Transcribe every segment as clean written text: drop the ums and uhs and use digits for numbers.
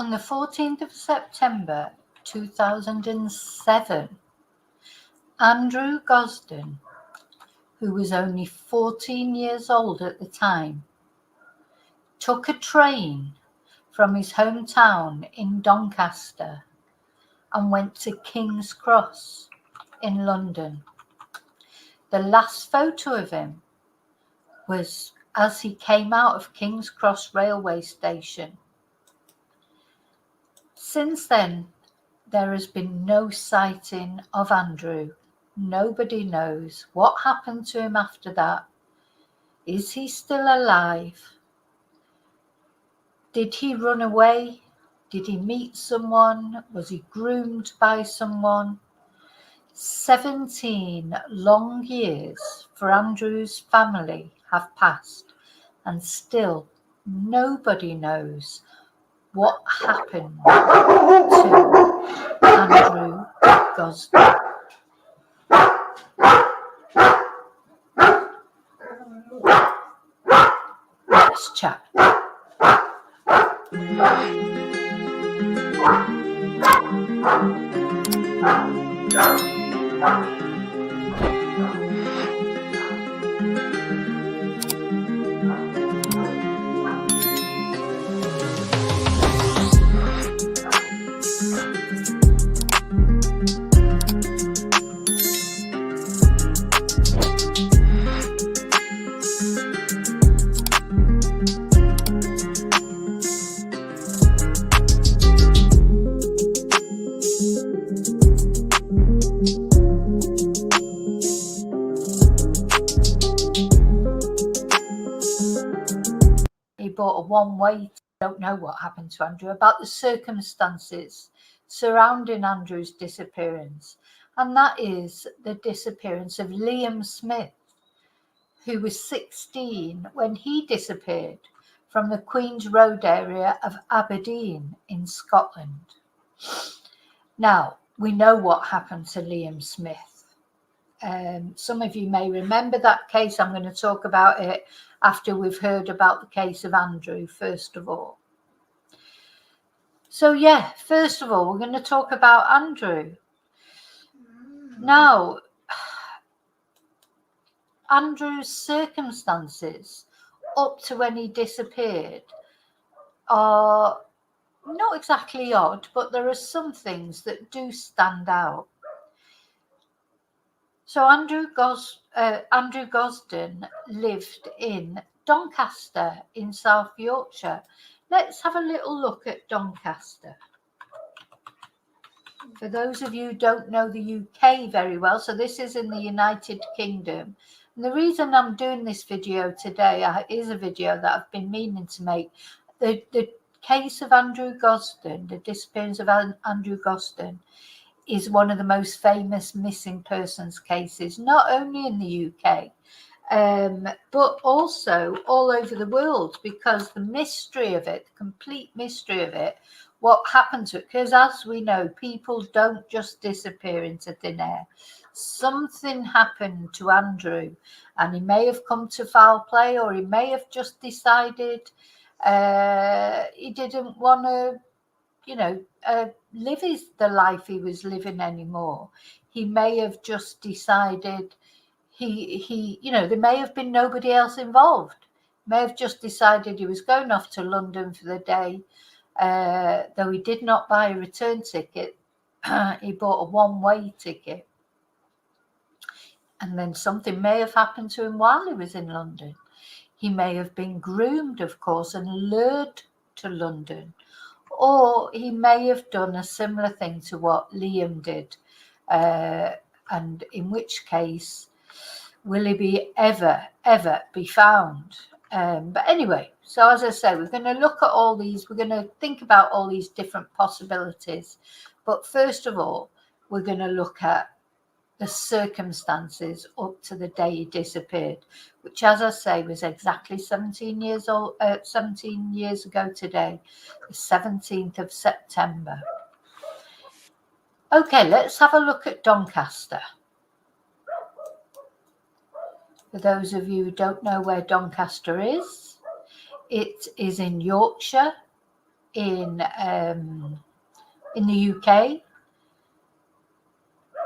On the 14th of September 2007, Andrew Gosden, who was only 14 years old at the time, took a train from his hometown in Doncaster and went to Kings Cross in London. The last photo of him was as he came out of Kings Cross railway station. Since then, there has been no sighting of Andrew. Nobody knows what happened to him after that. Is he still alive? Did he run away? Did he meet someone? Was he groomed by someone? 17 long years for Andrew's family have passed, and still nobody knows what happened to Andrew Gosden. Let's chat. He bought a one-way. Don't know what happened to Andrew, about the circumstances surrounding Andrew's disappearance, and that is the disappearance of Liam Smith, who was 16 when he disappeared from the Queen's Road area of Aberdeen in Scotland. Now, we know what happened to Liam Smith. Some of you may remember that case. I'm going to talk about it after we've heard about the case of Andrew, first of all. So yeah, first of all, we're going to talk about Andrew. Now, Andrew's circumstances up to when he disappeared are not exactly odd, but there are some things that do stand out. So Andrew Gosden lived in Doncaster in South Yorkshire. Let's have a little look at Doncaster. For those of you who don't know the UK very well, so this is in the United Kingdom. And the reason I'm doing this video today is a video that I've been meaning to make. The case of Andrew Gosden, the disappearance of Andrew Gosden, is one of the most famous missing persons cases, not only in the UK, but also all over the world, because the mystery of it, the complete mystery of it, what happened to it, because as we know, people don't just disappear into thin air. Something happened to Andrew, and he may have come to foul play, or he may have just decided he didn't want to, live the life he was living anymore. He may have just decided there may have been nobody else involved. May have just decided he was going off to London for the day. Though he did not buy a return ticket, he bought a one-way ticket. And then something may have happened to him while he was in London. He may have been groomed, of course, and lured to London. Or he may have done a similar thing to what Liam did. And in which case, will he ever be found? But anyway, so as I say, we're going to look at all these, we're going to think about all these different possibilities. But first of all, we're going to look at the circumstances up to the day he disappeared, which, as I say, was exactly 17 years ago today, the 17th of September. Okay, let's have a look at Doncaster. For those of you who don't know where Doncaster is, it is in Yorkshire, in the UK.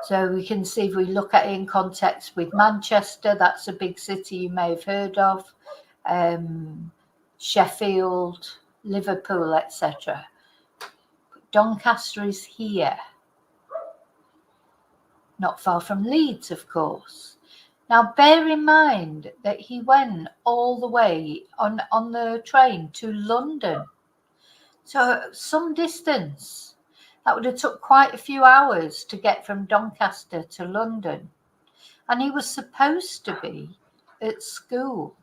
So we can see, if we look at it in context with Manchester, that's a big city you may have heard of, Sheffield, Liverpool, etc. Doncaster is here, not far from Leeds, of course. Now, bear in mind that he went all the way on the train to London. So some distance. That would have took quite a few hours to get from Doncaster to London. And he was supposed to be at school.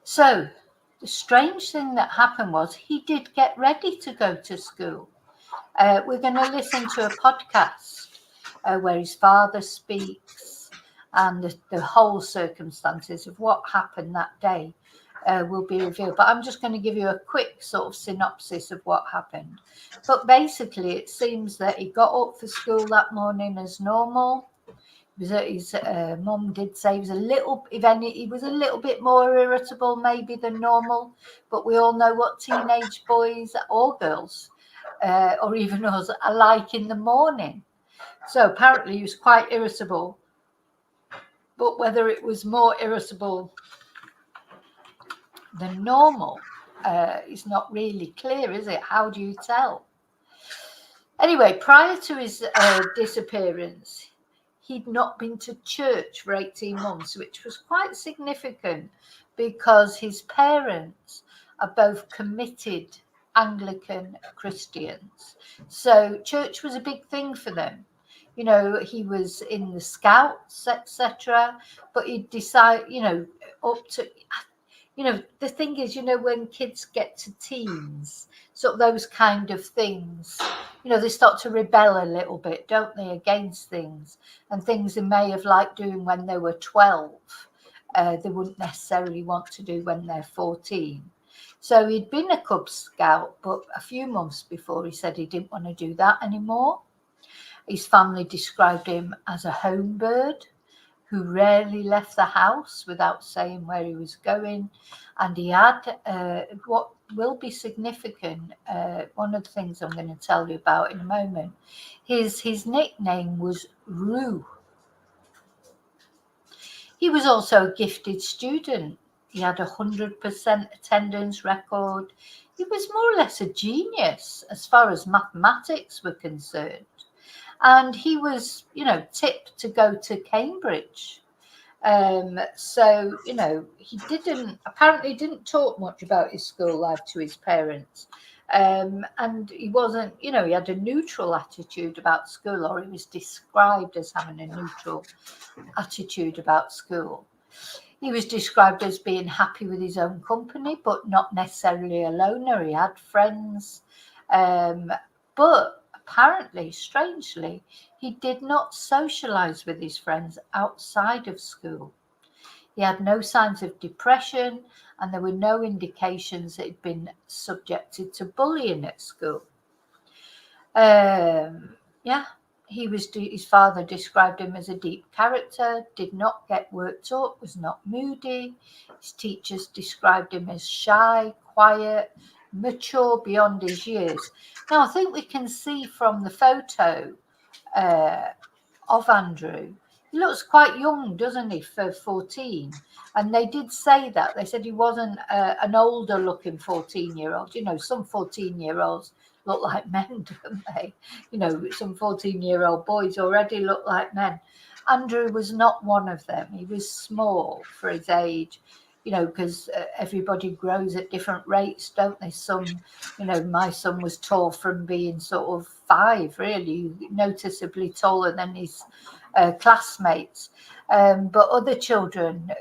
So the strange thing that happened was he did get ready to go to school. We're going to listen to a podcast where his father speaks, and the whole circumstances of what happened that day will be revealed. But I'm just going to give you a quick sort of synopsis of what happened. But basically, it seems that he got up for school that morning as normal. His mum did say he was a little, if any, he was a little bit more irritable maybe than normal. But we all know what teenage boys or girls, or even us, are like in the morning. So apparently he was quite irritable. But whether it was more irritable than normal is not really clear, is it? How do you tell? Anyway, prior to his disappearance, he'd not been to church for 18 months, which was quite significant because his parents are both committed Anglican Christians. So church was a big thing for them. You know, he was in the Scouts, etc. But he'd decide, you know, up to, you know, the thing is, you know, when kids get to teens, sort of those kind of things, you know, they start to rebel a little bit, don't they, against things, and things they may have liked doing when they were 12, they wouldn't necessarily want to do when they're 14. So he'd been a Cub Scout, but a few months before he said he didn't want to do that anymore. His family described him as a home bird who rarely left the house without saying where he was going. And he had what will be significant, one of the things I'm going to tell you about in a moment, his nickname was Roo. He was also a gifted student. He had a 100% attendance record. He was more or less a genius as far as mathematics were concerned. And he was, you know, tipped to go to Cambridge. So, you know, he apparently didn't talk much about his school life to his parents. And he wasn't, you know, he had a neutral attitude about school, or he was described as having a neutral attitude about school. He was described as being happy with his own company, but not necessarily a loner. He had friends. But apparently, strangely, he did not socialize with his friends outside of school. He had no signs of depression, and there were no indications that he'd been subjected to bullying at school. His father described him as a deep character, did not get worked up, was not moody. His teachers described him as shy, quiet, mature beyond his years. Now, I think we can see from the photo of Andrew, he looks quite young, doesn't he, for 14? And they did say that. They said he wasn't an older looking 14-year-old. You know, some 14-year-olds look like men, don't they? You know, some 14-year-old boys already look like men. Andrew was not one of them. He was small for his age, you know, because everybody grows at different rates, don't they? Some, you know, my son was tall from being sort of 5, really, noticeably taller than his classmates. But other children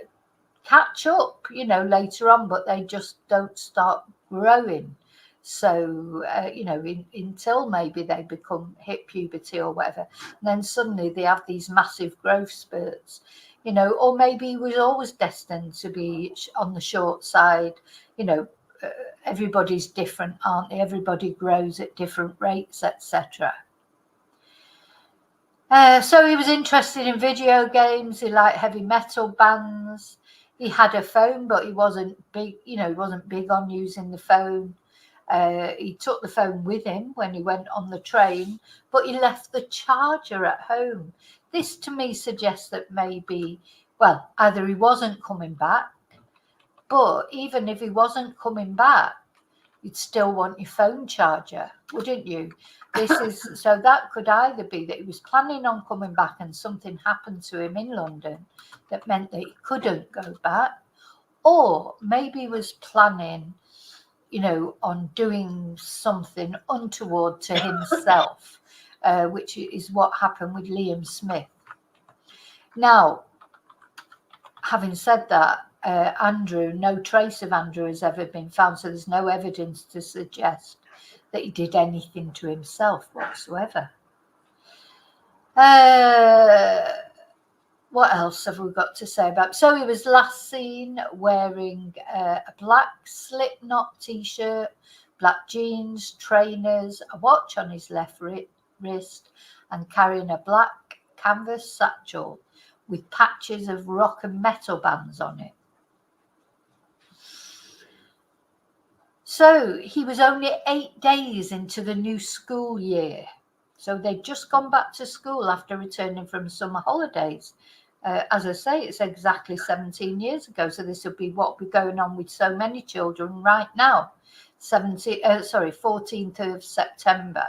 catch up, you know, later on, but they just don't start growing. So, you know, until maybe they hit puberty or whatever, and then suddenly they have these massive growth spurts, you know, or maybe he was always destined to be on the short side. You know, everybody's different, aren't they? Everybody grows at different rates, etc. So he was interested in video games. He liked heavy metal bands. He had a phone, but he wasn't big, he wasn't big on using the phone. He took the phone with him when he went on the train, but he left the charger at home. This to me suggests that maybe, well, either he wasn't coming back, but even if he wasn't coming back, you'd still want your phone charger, wouldn't you? So that could either be that he was planning on coming back and something happened to him in London that meant that he couldn't go back, or maybe he was planning, on doing something untoward to himself, which is what happened with Liam Smith. Now, having said that, Andrew, no trace of Andrew has ever been found, so there's no evidence to suggest that he did anything to himself whatsoever. What else have we got to say about? So he was last seen wearing a black slip-knot t-shirt, black jeans, trainers, a watch on his left wrist, and carrying a black canvas satchel with patches of rock and metal bands on it. So he was only 8 days into the new school year. So they'd just gone back to school after returning from summer holidays. As I say, it's exactly 17 years ago. So this will be what will be going on with so many children right now. 14th of September.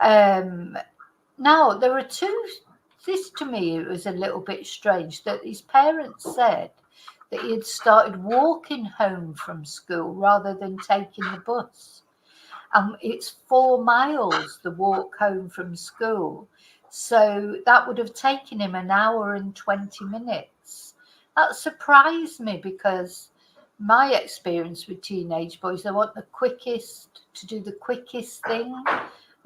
Now, there are two. This to me, it was a little bit strange that his parents said that he had started walking home from school rather than taking the bus. And it's 4 miles, the walk home from school. So that would have taken him 1 hour and 20 minutes. That surprised me because my experience with teenage boys, they want to do the quickest thing,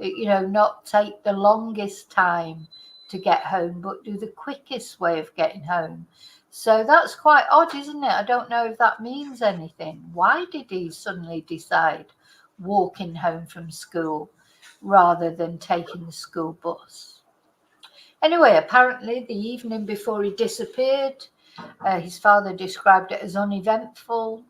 not take the longest time to get home, but do the quickest way of getting home. So that's quite odd, isn't it? I don't know if that means anything. Why did he suddenly decide walking home from school rather than taking the school bus? Anyway, apparently the evening before he disappeared, his father described it as uneventful.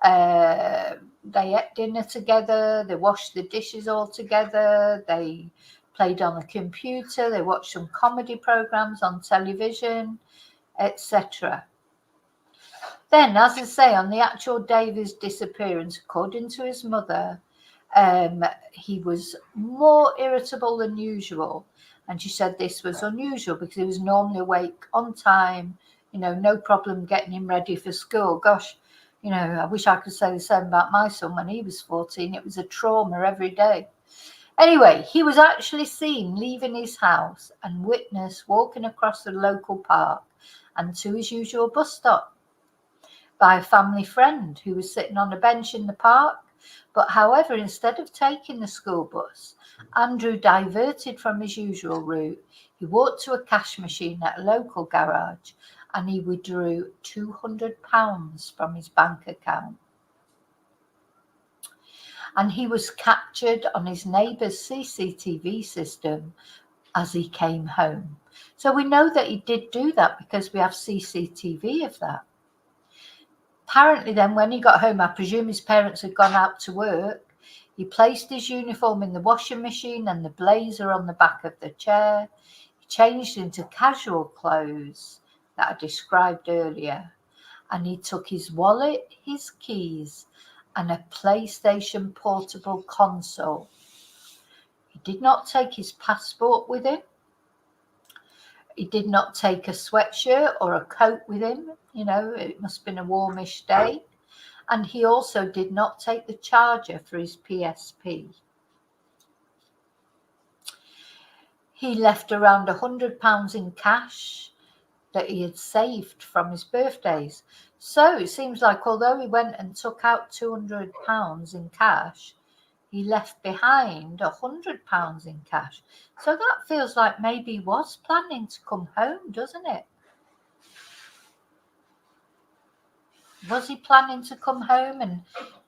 They ate dinner together, they washed the dishes all together, they played on the computer, they watched some comedy programs on television, etc. Then, as I say, on the actual day of his disappearance, according to his mother, he was more irritable than usual. And she said this was unusual because he was normally awake on time, no problem getting him ready for school. Gosh, I wish I could say the same about my son when he was 14. It was a trauma every day. Anyway, he was actually seen leaving his house and witnessed walking across the local park and to his usual bus stop by a family friend who was sitting on a bench in the park. But however, instead of taking the school bus, Andrew diverted from his usual route. He walked to a cash machine at a local garage and he withdrew £200 from his bank account. And he was captured on his neighbour's CCTV system as he came home. So we know that he did do that because we have CCTV of that. Apparently then when he got home, I presume his parents had gone out to work, he placed his uniform in the washing machine and the blazer on the back of the chair. He changed into casual clothes that I described earlier. And he took his wallet, his keys, and a PlayStation portable console. He did not take his passport with him. He did not take a sweatshirt or a coat with him. It must have been a warmish day. And he also did not take the charger for his PSP. He left around £100 in cash that he had saved from his birthdays. So it seems like although he went and took out £200 in cash, he left behind £100 in cash. So that feels like maybe he was planning to come home, doesn't it? Was he planning to come home, and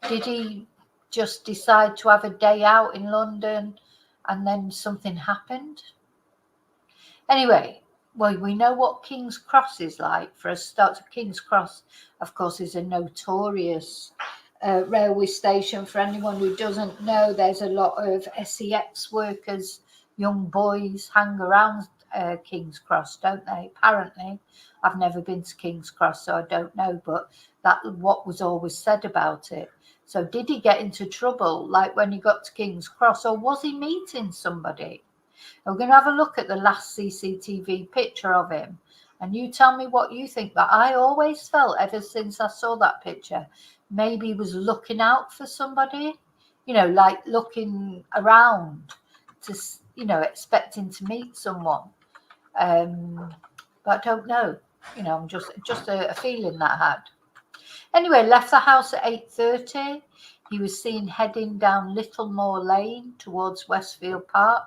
did he just decide to have a day out in London and then something happened? Anyway, well, we know what Kings Cross is like for a start. Kings Cross, of course, is a notorious railway station. For anyone who doesn't know, there's a lot of SEX workers, young boys hang around Kings Cross, don't they? Apparently, I've never been to Kings Cross, so I don't know, but that's what was always said about it. So did he get into trouble like when he got to Kings Cross, or was he meeting somebody? We're going to have a look at the last CCTV picture of him, and you tell me what you think. But I always felt, ever since I saw that picture, maybe he was looking out for somebody, like looking around to, expecting to meet someone. But I don't know. I'm just a feeling that I had. Anyway, left the house at 8:30. He was seen heading down Littlemore Lane towards Westfield Park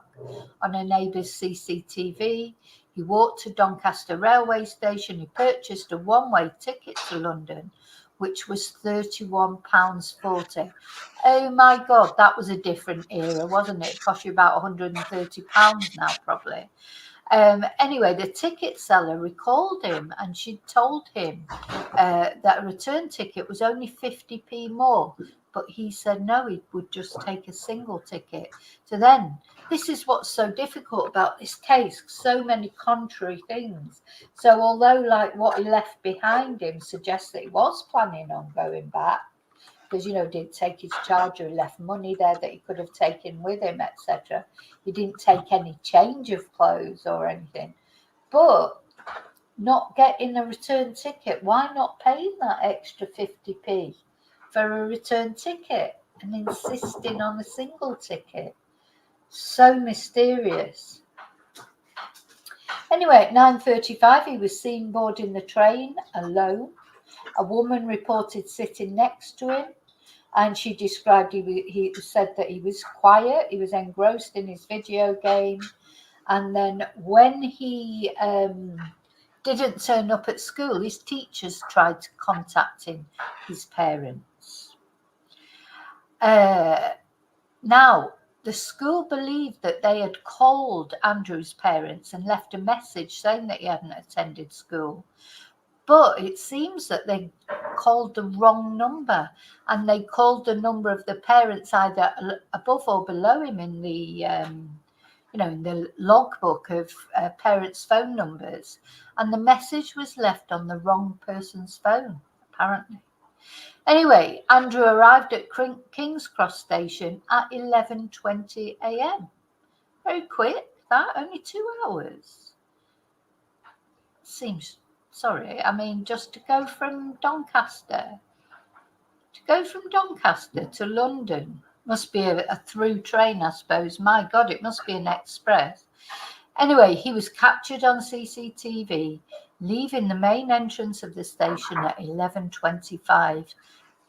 on a neighbour's CCTV. He walked to Doncaster railway station. He purchased a one-way ticket to London, which was £31.40. Oh my God, that was a different era, wasn't it? It cost you about £130 now, probably. Anyway, the ticket seller recalled him, and she told him that a return ticket was only 50p more, but he said no, he would just take a single ticket. So then, this is what's so difficult about this case, so many contrary things. So although like what he left behind him suggests that he was planning on going back, because didn't take his charger, he left money there that he could have taken with him, etc. He didn't take any change of clothes or anything, but not getting a return ticket. Why not paying that extra 50p for a return ticket and insisting on a single ticket? So mysterious. Anyway, at 9:35 he was seen boarding the train alone. A woman reported sitting next to him, and she described he said that he was quiet, he was engrossed in his video game, and then when he didn't turn up at school, his teachers tried to contact his parents. Now, the school believed that they had called Andrew's parents and left a message saying that he hadn't attended school. But it seems that they called the wrong number, and they called the number of the parents either above or below him in the, in the logbook of parents' phone numbers. And the message was left on the wrong person's phone, apparently. Anyway, Andrew arrived at Kings Cross Station at 11:20 a.m. Very quick, that, only 2 hours. Seems... Sorry, I mean, just to go from Doncaster to London must be a through train, I suppose. My God, it must be an express. Anyway, he was captured on CCTV leaving the main entrance of the station at 11:25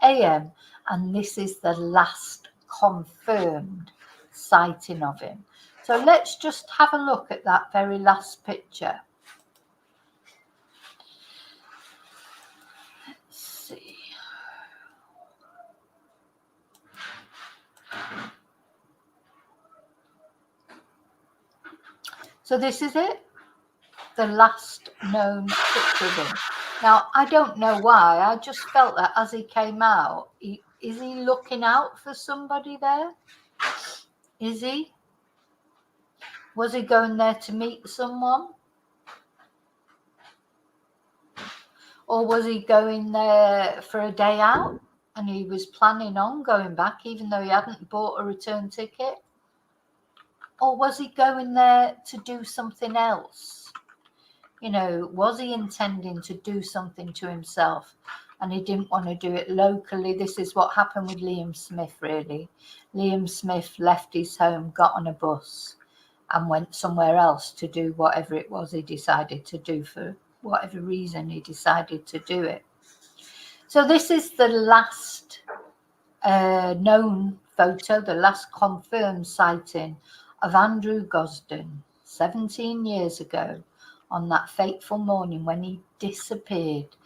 a.m. and this is the last confirmed sighting of him. So let's just have a look at that very last picture. So this is it, the last known picture of him. Now, I don't know why, I just felt that as he came out, is he looking out for somebody there? Is he? Was he going there to meet someone? Or was he going there for a day out and he was planning on going back even though he hadn't bought a return ticket? Or was he going there to do something else? Was he intending to do something to himself and he didn't want to do it locally? This is what happened with Liam Smith, really. Liam Smith left his home, got on a bus and went somewhere else to do whatever it was he decided to do, for whatever reason he decided to do it. So this is the last known photo, the last confirmed sighting of Andrew Gosden 17 years ago on that fateful morning when he disappeared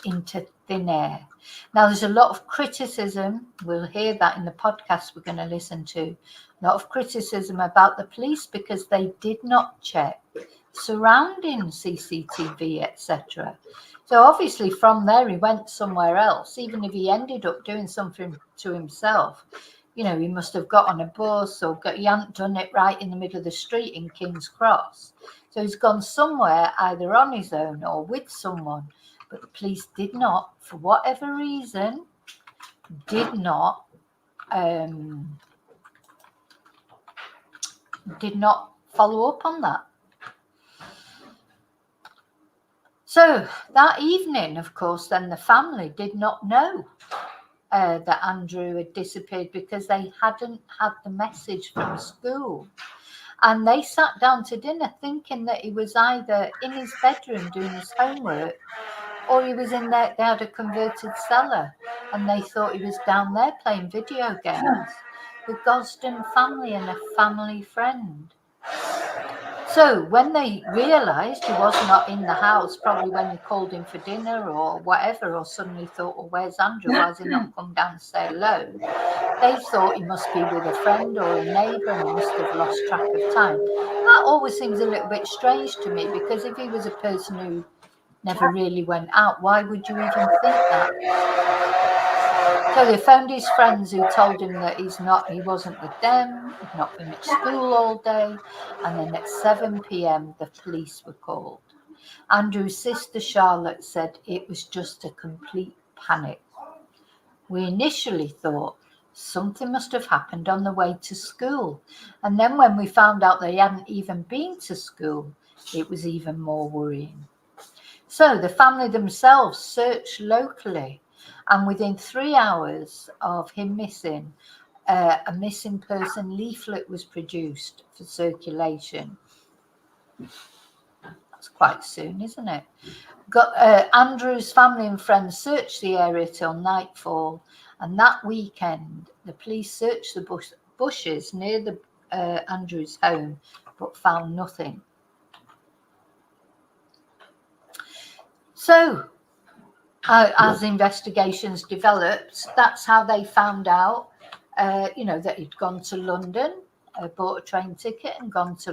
into thin air. Now, there's a lot of criticism, we'll hear that in the podcast we're going to listen to, a lot of criticism about the police because they did not check surrounding CCTV, etc. So obviously from there he went somewhere else. Even if he ended up doing something to himself, you know, he must have got on a bus or he hadn't done it right in the middle of the street in King's Cross. So he's gone somewhere either on his own or with someone. But the police did not, for whatever reason, did not follow up on that. So that evening, of course, then the family did not know that Andrew had disappeared because they hadn't had the message from school. And they sat down to dinner thinking that he was either in his bedroom doing his homework or he was in there. They had a converted cellar and they thought he was down there playing video games. The Gosden family and a family friend. So when they realised he was not in the house, probably when they called him for dinner or whatever, or suddenly thought, well, where's Andrew? Why has he not come down to say hello? They thought he must be with a friend or a neighbour and he must have lost track of time. That always seems a little bit strange to me, because if he was a person who never really went out, why would you even think that? So they phoned his friends who told him that he wasn't with them, he'd not been at school all day, and then at 7 p.m. the police were called. Andrew's sister Charlotte said it was just a complete panic. We initially thought something must have happened on the way to school, and then when we found out they hadn't even been to school, it was even more worrying. So the family themselves searched locally, and within 3 hours of him missing, a missing person leaflet was produced for circulation. That's quite soon, isn't it? Andrew's family and friends searched the area till nightfall, and that weekend the police searched the bushes near Andrew's home but found nothing. So as investigations developed, that's how they found out, that he'd gone to London, bought a train ticket and gone to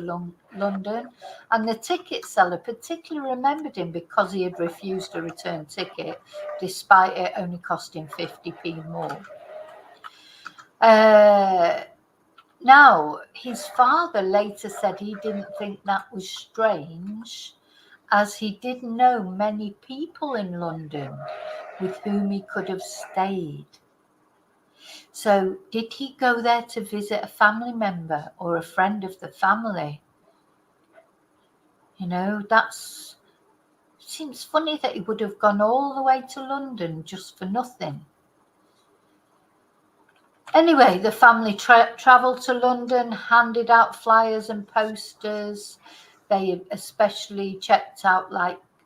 London. And the ticket seller particularly remembered him because he had refused a return ticket, despite it only costing 50p more. Now, his father later said he didn't think that was strange, as he did know many people in London with whom he could have stayed. So did he go there to visit a family member or a friend of the family? Seems funny that he would have gone all the way to London just for nothing. Anyway, the family travelled to London, handed out flyers and posters. They especially checked out,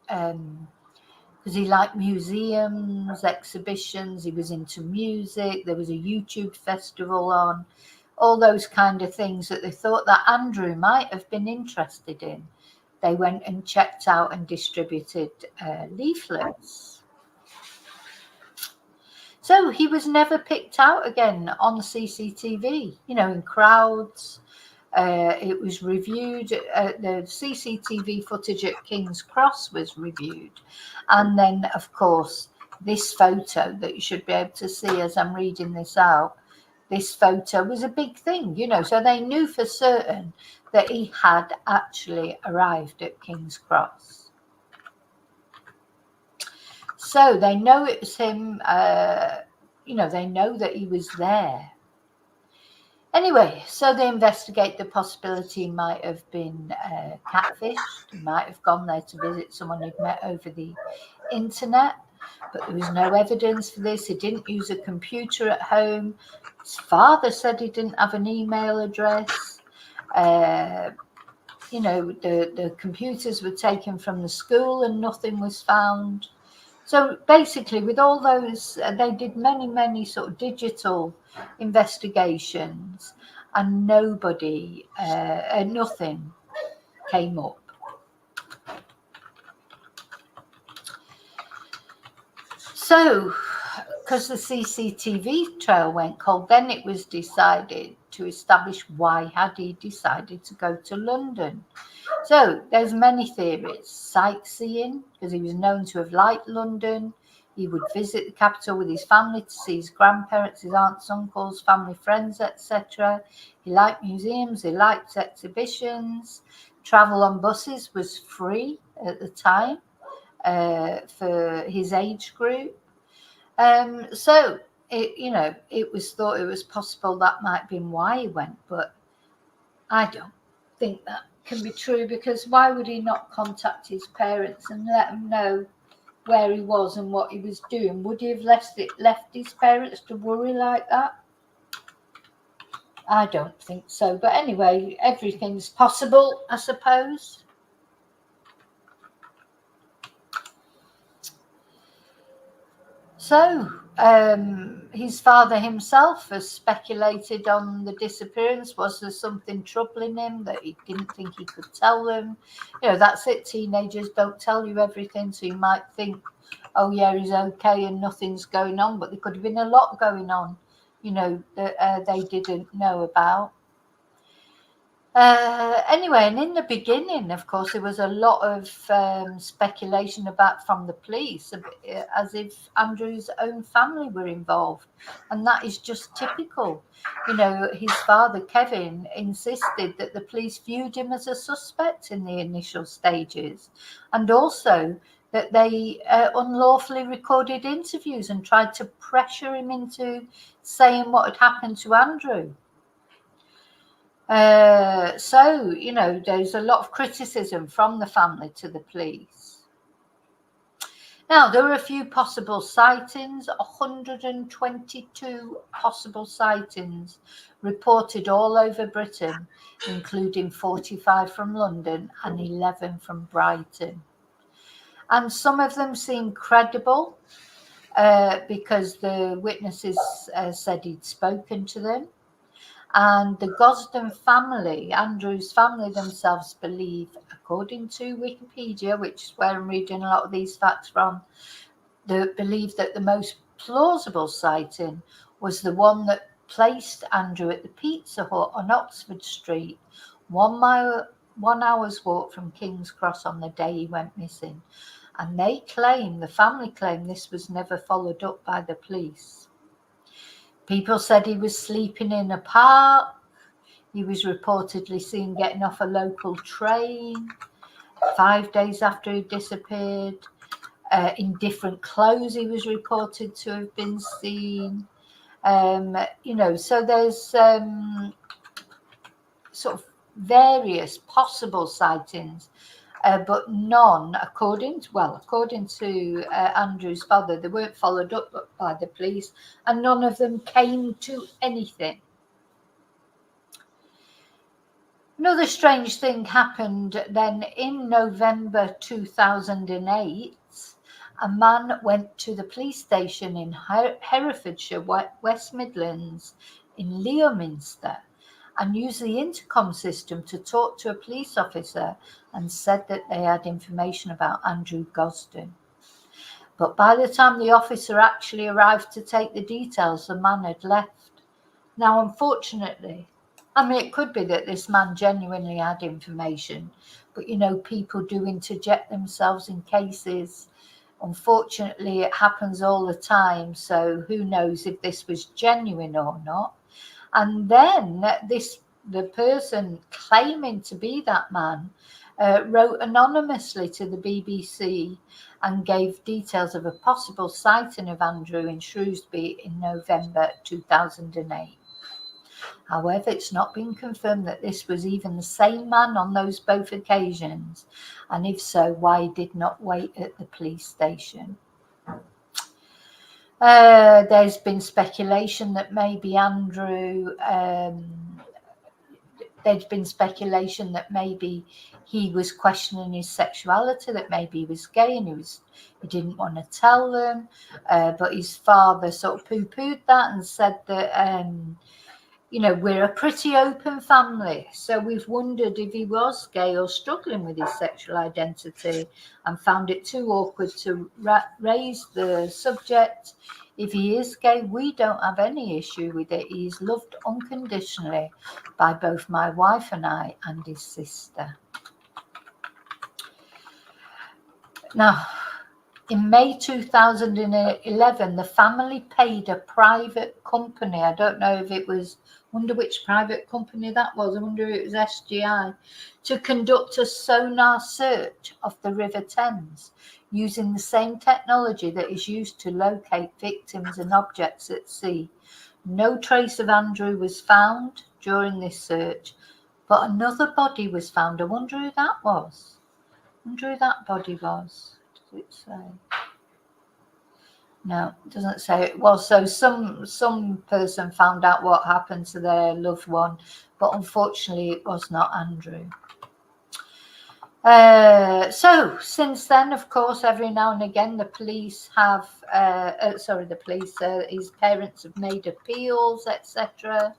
because he liked museums, exhibitions, he was into music, there was a YouTube festival on, all those kind of things that they thought that Andrew might have been interested in. They went and checked out and distributed leaflets. So he was never picked out again on CCTV, in crowds. It was reviewed, the CCTV footage at King's Cross was reviewed. And then, of course, this photo that you should be able to see as I'm reading this out, this photo was a big thing, so they knew for certain that he had actually arrived at King's Cross. So they know it was him, they know that he was there. Anyway, so they investigate the possibility he might have been catfished. He might have gone there to visit someone he'd met over the internet, but there was no evidence for this. He didn't use a computer at home. His father said he didn't have an email address. The computers were taken from the school and nothing was found. So basically, with all those, they did many sort of digital investigations, and nothing came up. So, because the CCTV trail went cold, then it was decided to establish why had he decided to go to London. So there's many theories. Sightseeing, because he was known to have liked London. He would visit the capital with his family to see his grandparents, his aunts, uncles, family, friends, etc. He liked museums, he liked exhibitions. Travel on buses was free at the time for his age group. So, it was thought it was possible that might have been why he went, but I don't think that can be true, because why would he not contact his parents and let them know where he was and what he was doing? Would he have left his parents to worry like that? I don't think so. But anyway, everything's possible, I suppose. So, his father himself has speculated on the disappearance. Was there something troubling him that he didn't think he could tell them? That's it. Teenagers don't tell you everything, so you might think, oh yeah, he's okay and nothing's going on, but there could have been a lot going on, that they didn't know about. Anyway, and in the beginning, of course, there was a lot of speculation from the police, as if Andrew's own family were involved, and that is just typical. His father, Kevin, insisted that the police viewed him as a suspect in the initial stages, and also that they unlawfully recorded interviews and tried to pressure him into saying what had happened to Andrew. So, there's a lot of criticism from the family to the police. Now, there were a few possible sightings, 122 possible sightings reported all over Britain, including 45 from London and 11 from Brighton. And some of them seem credible because the witnesses said he'd spoken to them. And the Gosden family, Andrew's family themselves, believe, according to Wikipedia, which is where I'm reading a lot of these facts from, they believe that the most plausible sighting was the one that placed Andrew at the Pizza Hut on Oxford Street, 1 hour's walk from Kings Cross, on the day he went missing. And the family claim this was never followed up by the police. People said he was sleeping in a park. He was reportedly seen getting off a local train 5 days after he disappeared. In different clothes he was reported to have been seen. So there's sort of various possible sightings, but none, according to Andrew's father, they weren't followed up by the police, and none of them came to anything. Another strange thing happened then in November 2008. A man went to the police station in Herefordshire, West Midlands, in Leominster, and used the intercom system to talk to a police officer and said that they had information about Andrew Gosden. But by the time the officer actually arrived to take the details, the man had left. Now, unfortunately, it could be that this man genuinely had information, but people do interject themselves in cases. Unfortunately, it happens all the time, so who knows if this was genuine or not. And then the person claiming to be that man wrote anonymously to the BBC and gave details of a possible sighting of Andrew in Shrewsbury in November 2008. However, it's not been confirmed that this was even the same man on those both occasions, and if so, why he did not wait at the police station. There's been speculation that maybe Andrew, there's been speculation that maybe he was questioning his sexuality, that maybe he was gay and he didn't want to tell them, but his father sort of poo-pooed that and said that you know, we're a pretty open family, so we've wondered if he was gay or struggling with his sexual identity and found it too awkward to raise the subject. If he is gay, we don't have any issue with it. He's loved unconditionally by both my wife and I and his sister. Now, in May 2011, the family paid a private company. I don't know if it was, wonder which private company that was. I wonder if it was SGI, to conduct a sonar search of the River Thames using the same technology that is used to locate victims and objects at sea. No trace of Andrew was found during this search, but another body was found. I wonder who that was. I wonder who that body was. Does it say? No, it doesn't say it was. So some person found out what happened to their loved one, but unfortunately it was not Andrew. So since then, of course, every now and again the police have, his parents have made appeals, etc.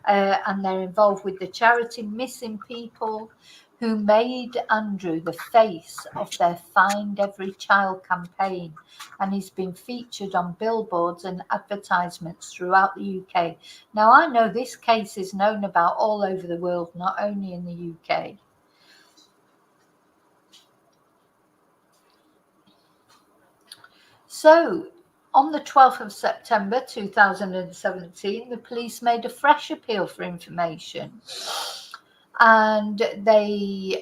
And they're involved with the charity Missing People, who made Andrew the face of their Find Every Child campaign, and he's been featured on billboards and advertisements throughout the UK. Now, I know this case is known about all over the world, not only in the UK. So, on the 12th of September 2017, the police made a fresh appeal for information. And they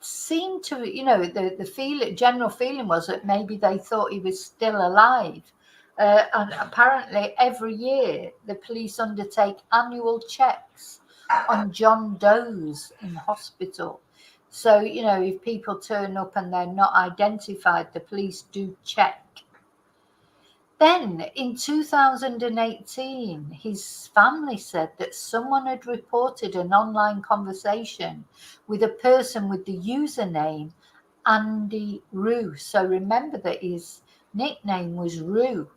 seemed to, you know, the general feeling was that maybe they thought he was still alive. And apparently every year the police undertake annual checks on John Does in hospital. So, you know, if people turn up and they're not identified, the police do check. Then in 2018, his family said that someone had reported an online conversation with a person with the username Andy Roo. So remember that his nickname was Roo.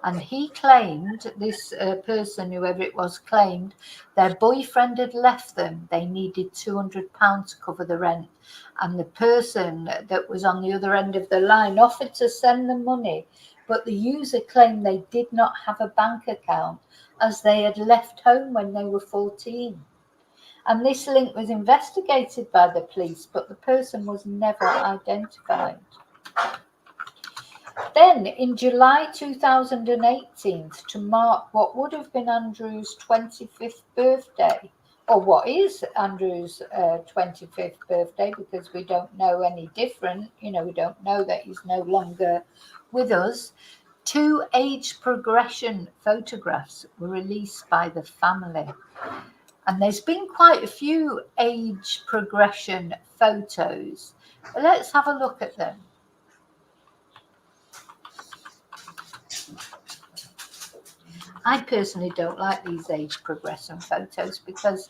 And he claimed, this person, whoever it was, claimed their boyfriend had left them. They needed £200 to cover the rent. And the person that was on the other end of the line offered to send them money, but the user claimed they did not have a bank account as they had left home when they were 14. And this link was investigated by the police, but the person was never identified. Then, in July 2018, to mark what would have been Andrew's 25th birthday, or what is Andrew's 25th birthday, because we don't know any different, you know, we don't know that he's no longer with us, 2 age progression photographs were released by the family. And there's been quite a few age progression photos. But let's have a look at them. I personally don't like these age progression photos because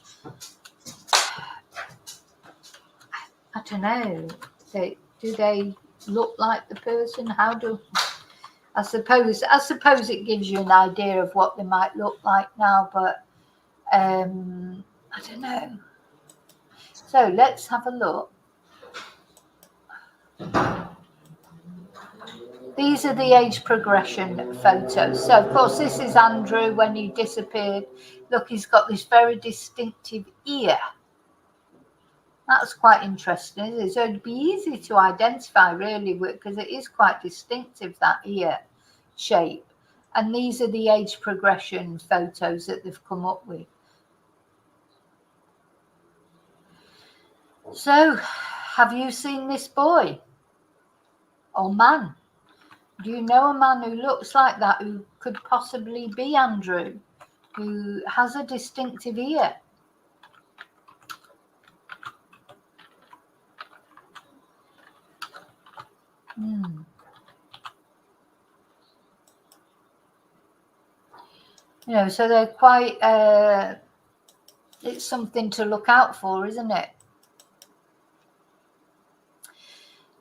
I don't know. Do they look like the person? How do I suppose it gives you an idea of what they might look like now, but I don't know. So let's have a look. These are the age progression photos. So, of course, this is Andrew when he disappeared. Look, he's got this very distinctive ear. That's quite interesting, isn't it? So it'd be easy to identify, really, because it is quite distinctive, that ear shape. And these are the age progression photos that they've come up with. So, have you seen this boy or man? Do you know a man who looks like that, who could possibly be Andrew, who has a distinctive ear? You know, so they're quite, it's something to look out for, isn't it?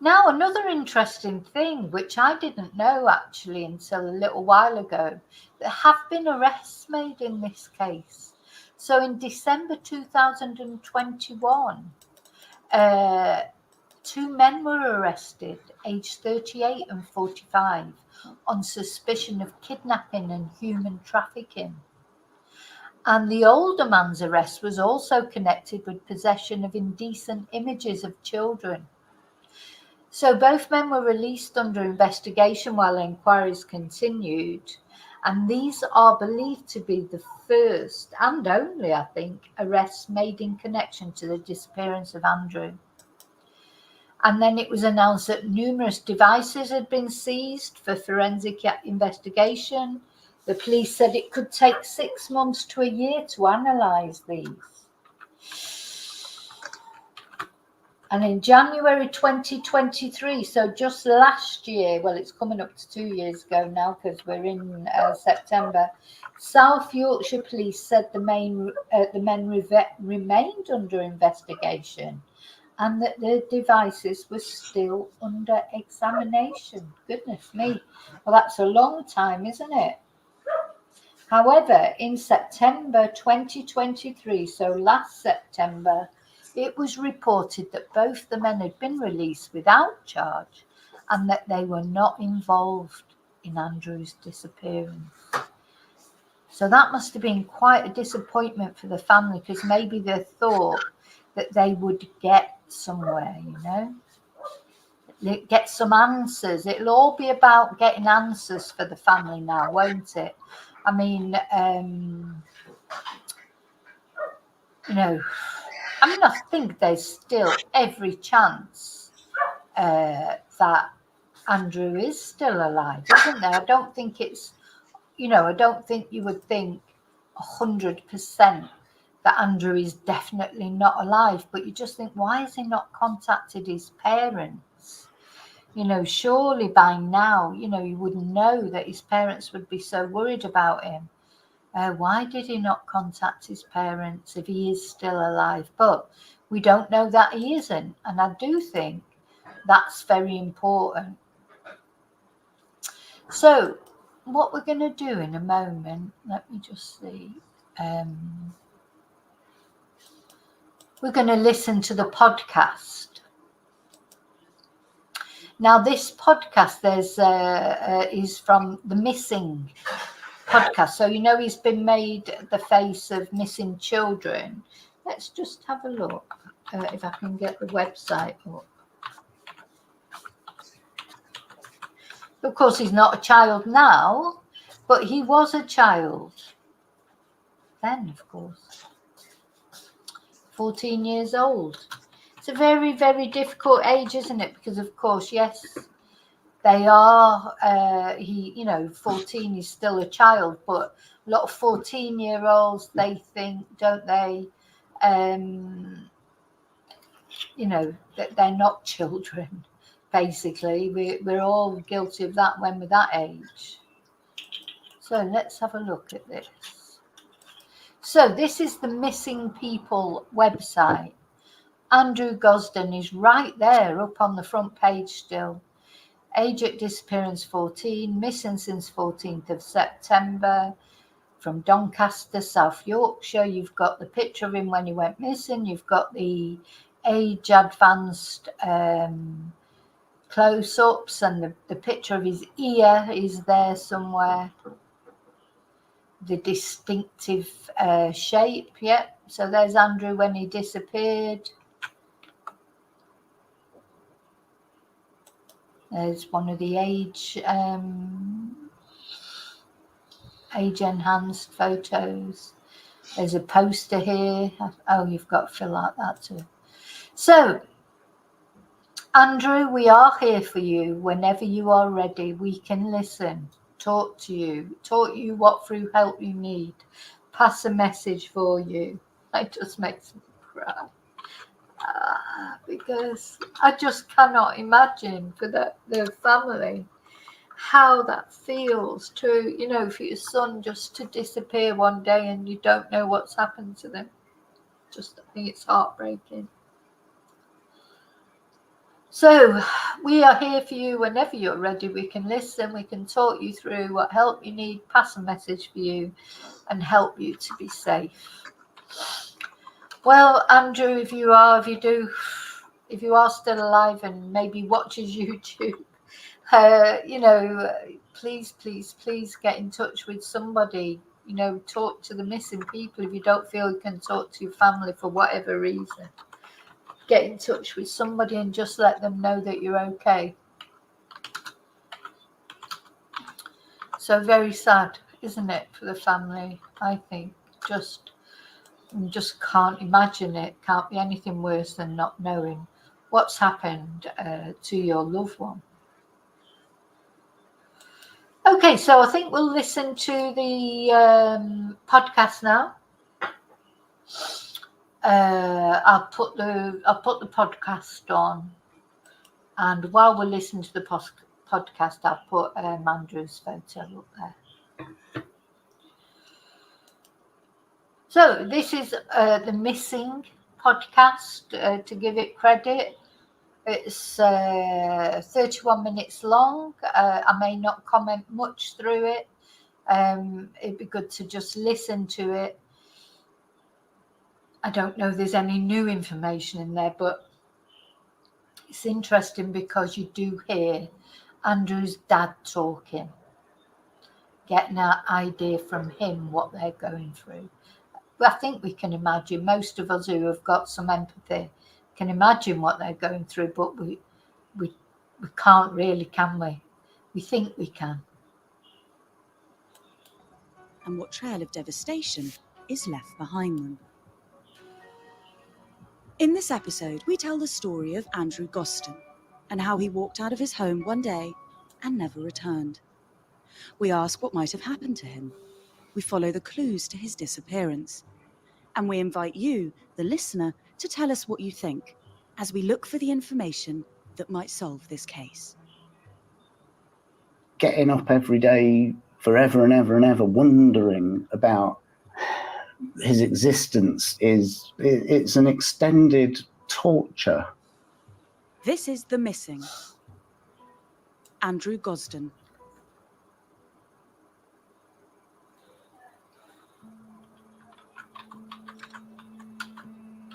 Now, another interesting thing, which I didn't know actually until a little while ago, there have been arrests made in this case. So in December 2021, 2 men were arrested, aged 38 and 45, on suspicion of kidnapping and human trafficking. And the older man's arrest was also connected with possession of indecent images of children. So both men were released under investigation while inquiries continued. And these are believed to be the first and only, I think, arrests made in connection to the disappearance of Andrew. And then it was announced that numerous devices had been seized for forensic investigation. The police said it could take 6 months to a year to analyse these. And in January 2023, so just last year, well, it's coming up to 2 years ago now because we're in September, South Yorkshire Police said the men remained under investigation and that their devices were still under examination. Goodness me. Well, that's a long time, isn't it? However, in September 2023, so last September, it was reported that both the men had been released without charge and that they were not involved in Andrew's disappearance. So that must have been quite a disappointment for the family because maybe they thought that they would get somewhere, get some answers. It'll all be about getting answers for the family now, won't it? I mean, I think there's still every chance that Andrew is still alive, isn't there? I don't think it's, I don't think you would think 100% that Andrew is definitely not alive, but you just think, why has he not contacted his parents? Surely by now, you wouldn't know that his parents would be so worried about him. Why did he not contact his parents if he is still alive? But we don't know that he isn't. And I do think that's very important. So what we're going to do in a moment, let me just see. We're going to listen to the podcast. Now, this podcast is from the Missing podcast. So, he's been made the face of missing children. Let's just have a look if I can get the website up. Of course, he's not a child now, but he was a child then, of course. 14 years old. It's a very, very difficult age, isn't it? Because, of course, yes, they are, 14 is still a child, but a lot of 14-year-olds, they think, don't they, that they're not children, basically. We're all guilty of that when we're that age. So let's have a look at this. So this is the Missing People website. Andrew Gosden is right there up on the front page still. Age at disappearance 14, missing since 14th of September, from Doncaster, South Yorkshire. You've got the picture of him when he went missing. You've got the age advanced close-ups, and the picture of his ear is there somewhere. The distinctive shape, yeah. So there's Andrew when he disappeared. There's one of the age enhanced photos. There's a poster here. Oh, you've got to fill out that too. So, Andrew, we are here for you whenever you are ready. We can listen, talk to you what through help you need, pass a message for you. It just makes me cry. Because I just cannot imagine for the family how that feels to, for your son just to disappear one day and you don't know what's happened to them. I think it's heartbreaking. So we are here for you whenever you're ready. We can listen, we can talk you through what help you need, pass a message for you, and help you to be safe. Well, Andrew, if you are still alive and maybe watches YouTube, please get in touch with somebody. Talk to the missing people. If you don't feel you can talk to your family for whatever reason, get in touch with somebody and just let them know that you're okay. So very sad, isn't it, for the family? I think just can't imagine it. Can't be anything worse than not knowing what's happened to your loved one. Okay, so I think we'll listen to the podcast now. I'll put the podcast on, and while we're listening to the podcast, I'll put Andrew's photo up there. So this is the missing podcast. To give it credit, it's 31 minutes long. I may not comment much through it. It'd be good to just listen to it. I don't know if there's any new information in there, but it's interesting because you do hear Andrew's dad talking, getting an idea from him what they're going through. I think we can imagine, most of us who have got some empathy can imagine what they're going through, but we can't really, can we? We think we can. And what trail of devastation is left behind them. In this episode, we tell the story of Andrew Gosden and how he walked out of his home one day and never returned. We ask what might have happened to him. We follow the clues to his disappearance. And we invite you, the listener, to tell us what you think as we look for the information that might solve this case. Getting up every day forever and ever and ever, wondering about his existence it's an extended torture. This is The Missing. Andrew Gosden.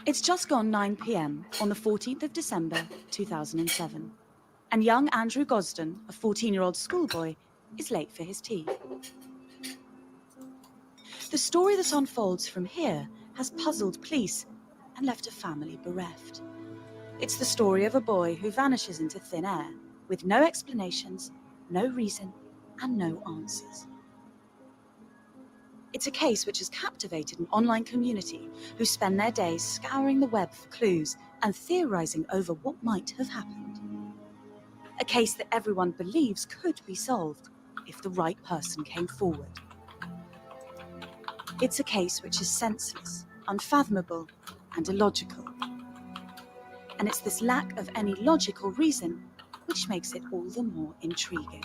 It's just gone 9 p.m. on the 14th of December 2007, and young Andrew Gosden, a 14-year-old schoolboy, is late for his tea. The story that unfolds from here has puzzled police and left a family bereft. It's the story of a boy who vanishes into thin air with no explanations, no reason, and no answers. It's a case which has captivated an online community who spend their days scouring the web for clues and theorizing over what might have happened. A case that everyone believes could be solved if the right person came forward. It's a case which is senseless, unfathomable, and illogical. And it's this lack of any logical reason which makes it all the more intriguing.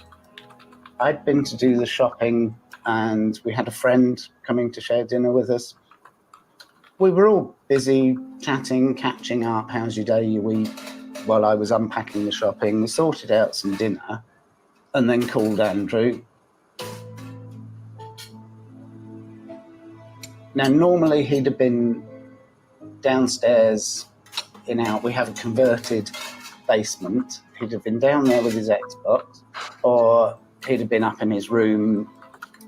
I'd been to do the shopping and we had a friend coming to share dinner with us. We were all busy chatting, catching up, how's your day, your week? While I was unpacking the shopping, we sorted out some dinner and then called Andrew. Now, normally he'd have been downstairs we have a converted basement. He'd have been down there with his Xbox, or he'd have been up in his room.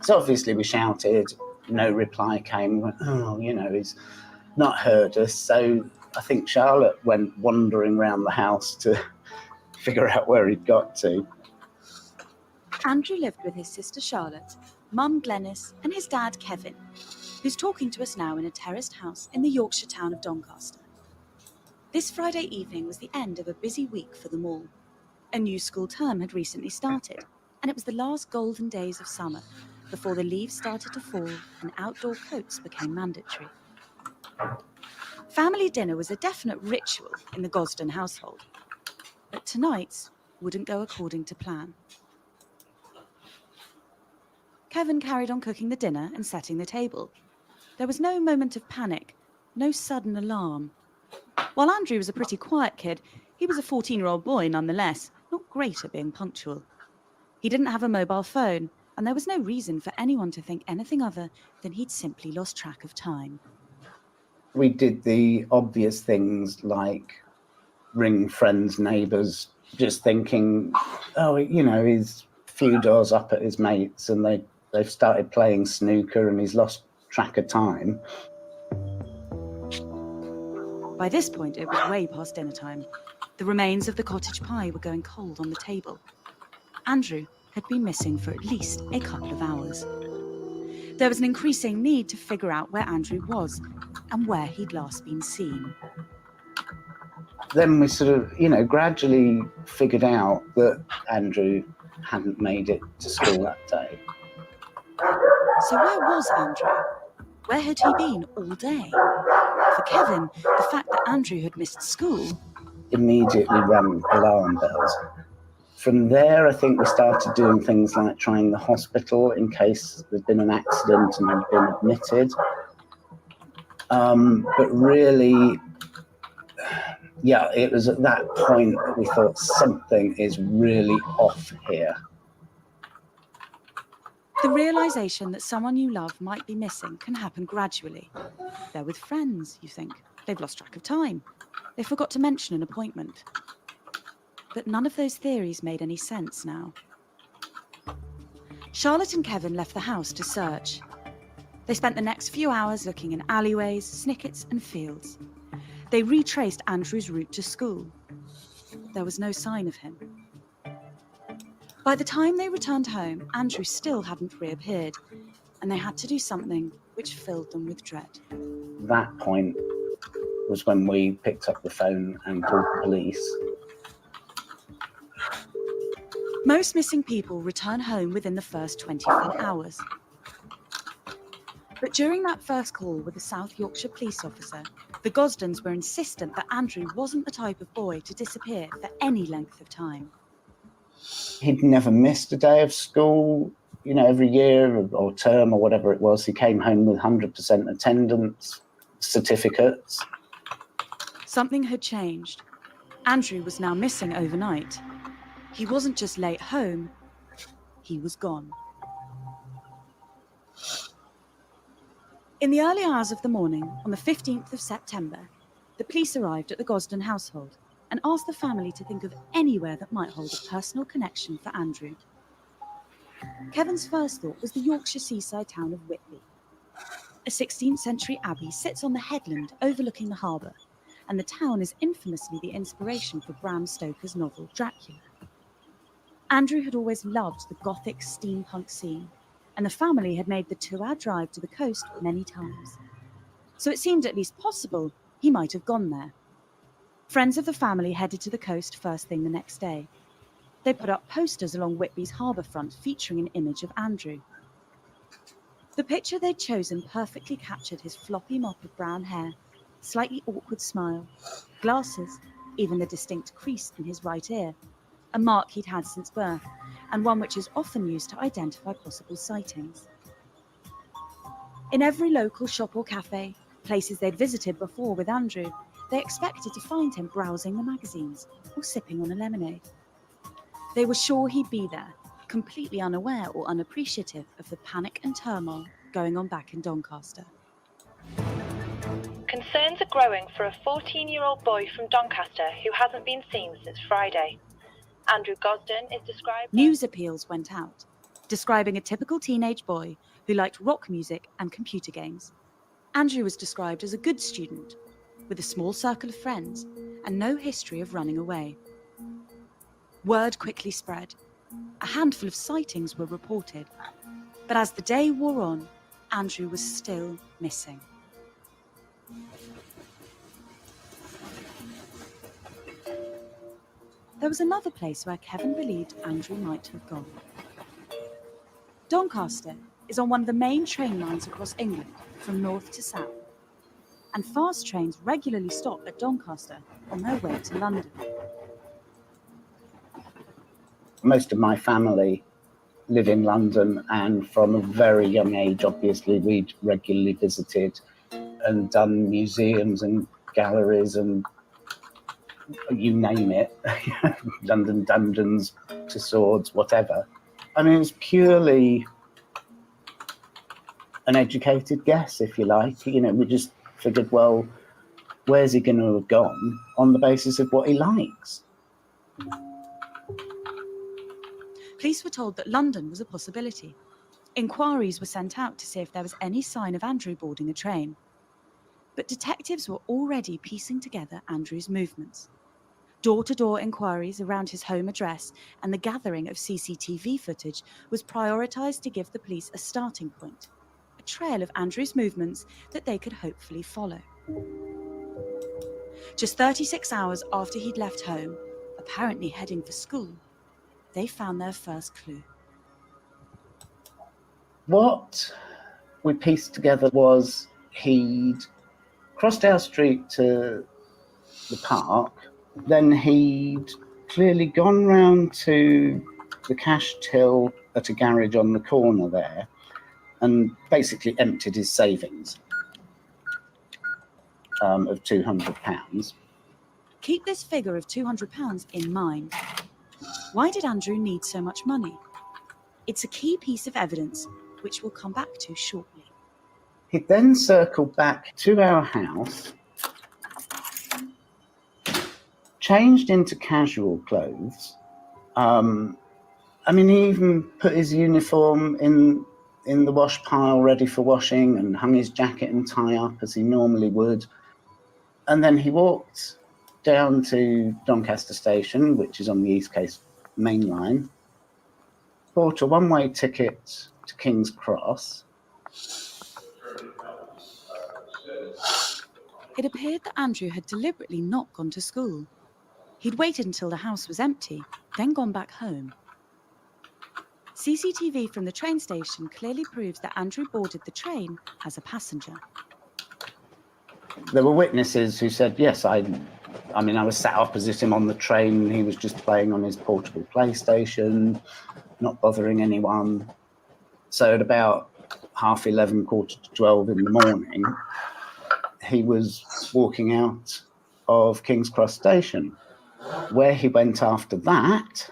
So obviously we shouted, no reply came. We went, he's not heard us. So I think Charlotte went wandering around the house to figure out where he'd got to. Andrew lived with his sister Charlotte, mum Glenys, and his dad Kevin, who's talking to us now in a terraced house in the Yorkshire town of Doncaster. This Friday evening was the end of a busy week for them all. A new school term had recently started, and it was the last golden days of summer before the leaves started to fall and outdoor coats became mandatory. Family dinner was a definite ritual in the Gosden household, but tonight's wouldn't go according to plan. Kevin carried on cooking the dinner and setting the table. There was no moment of panic, no sudden alarm. While Andrew was a pretty quiet kid, He was a 14-year-old boy nonetheless, not great at being punctual. He didn't have a mobile phone, and there was no reason for anyone to think anything other than he'd simply lost track of time. We did the obvious things like ring friends, neighbours, just thinking, oh, he's a few doors up at his mates and they've started playing snooker and he's lost track of time. By this point, it was way past dinner time. The remains of the cottage pie were going cold on the table. Andrew had been missing for at least a couple of hours. There was an increasing need to figure out where Andrew was and where he'd last been seen. Then we sort of, gradually figured out that Andrew hadn't made it to school that day. So where was Andrew? Where had he been all day? For Kevin, the fact that Andrew had missed school immediately rang alarm bells. From there, I think we started doing things like trying the hospital in case there'd been an accident and he'd been admitted. But really, it was at that point that we thought something is really off here. The realisation that someone you love might be missing can happen gradually. They're with friends, you think. They've lost track of time. They forgot to mention an appointment. But none of those theories made any sense now. Charlotte and Kevin left the house to search. They spent the next few hours looking in alleyways, snickets and fields. They retraced Andrew's route to school. There was no sign of him. By the time they returned home, Andrew still hadn't reappeared, and they had to do something which filled them with dread. That point was when we picked up the phone and called the police. Most missing people return home within the first 24 hours. But during that first call with a South Yorkshire police officer, the Gosdens were insistent that Andrew wasn't the type of boy to disappear for any length of time. He'd never missed a day of school, every year or term or whatever it was. He came home with 100% attendance certificates. Something had changed. Andrew was now missing overnight. He wasn't just late home, he was gone. In the early hours of the morning, on the 15th of September, the police arrived at the Gosden household and asked the family to think of anywhere that might hold a personal connection for Andrew. Kevin's first thought was the Yorkshire seaside town of Whitby. A 16th century abbey sits on the headland overlooking the harbour, and the town is infamously the inspiration for Bram Stoker's novel Dracula. Andrew had always loved the gothic steampunk scene, and the family had made the 2-hour drive to the coast many times. So it seemed at least possible he might have gone there. Friends of the family headed to the coast first thing the next day. They put up posters along Whitby's harbour front featuring an image of Andrew. The picture they'd chosen perfectly captured his floppy mop of brown hair, slightly awkward smile, glasses, even the distinct crease in his right ear, a mark he'd had since birth, and one which is often used to identify possible sightings. In every local shop or cafe, places they'd visited before with Andrew, they expected to find him browsing the magazines or sipping on a lemonade. They were sure he'd be there, completely unaware or unappreciative of the panic and turmoil going on back in Doncaster. Concerns are growing for a 14-year-old boy from Doncaster who hasn't been seen since Friday. Andrew Gosden is described... News appeals went out, describing a typical teenage boy who liked rock music and computer games. Andrew was described as a good student, with a small circle of friends and no history of running away. Word quickly spread. A handful of sightings were reported, but as the day wore on, Andrew was still missing. There was another place where Kevin believed Andrew might have gone. Doncaster is on one of the main train lines across England, from north to south, and fast trains regularly stop at Doncaster on their way to London. Most of my family live in London, and from a very young age, obviously, we'd regularly visited and done museums and galleries and you name it, London dungeons to swords, whatever. I mean, it's purely an educated guess, if you like. You know, we just figured, well, where's he going to have gone on the basis of what he likes? Police were told that London was a possibility. Inquiries were sent out to see if there was any sign of Andrew boarding a train. But detectives were already piecing together Andrew's movements. Door-to-door inquiries around his home address and the gathering of CCTV footage was prioritised to give the police a starting point, a trail of Andrew's movements that they could hopefully follow. Just 36 hours after he'd left home, apparently heading for school, they found their first clue. What we pieced together was he'd crossed our street to the park, then he'd clearly gone round to the cash till at a garage on the corner there and basically emptied his savings of £200. Keep this figure of £200 in mind. Why did Andrew need so much money? It's a key piece of evidence, which we'll come back to shortly. He then circled back to our house, changed into casual clothes. I mean, he even put his uniform in the wash pile ready for washing and hung his jacket and tie up as he normally would. And then he walked down to Doncaster Station, which is on the East Coast Main Line, bought a one-way ticket to Kings Cross. It appeared that Andrew had deliberately not gone to school. He'd waited until the house was empty, then gone back home. CCTV from the train station clearly proves that Andrew boarded the train as a passenger. There were witnesses who said, yes, I was sat opposite him on the train. He was just playing on his portable PlayStation, not bothering anyone. So at about 11:30, 11:45 in the morning, he was walking out of Kings Cross Station. Where he went after that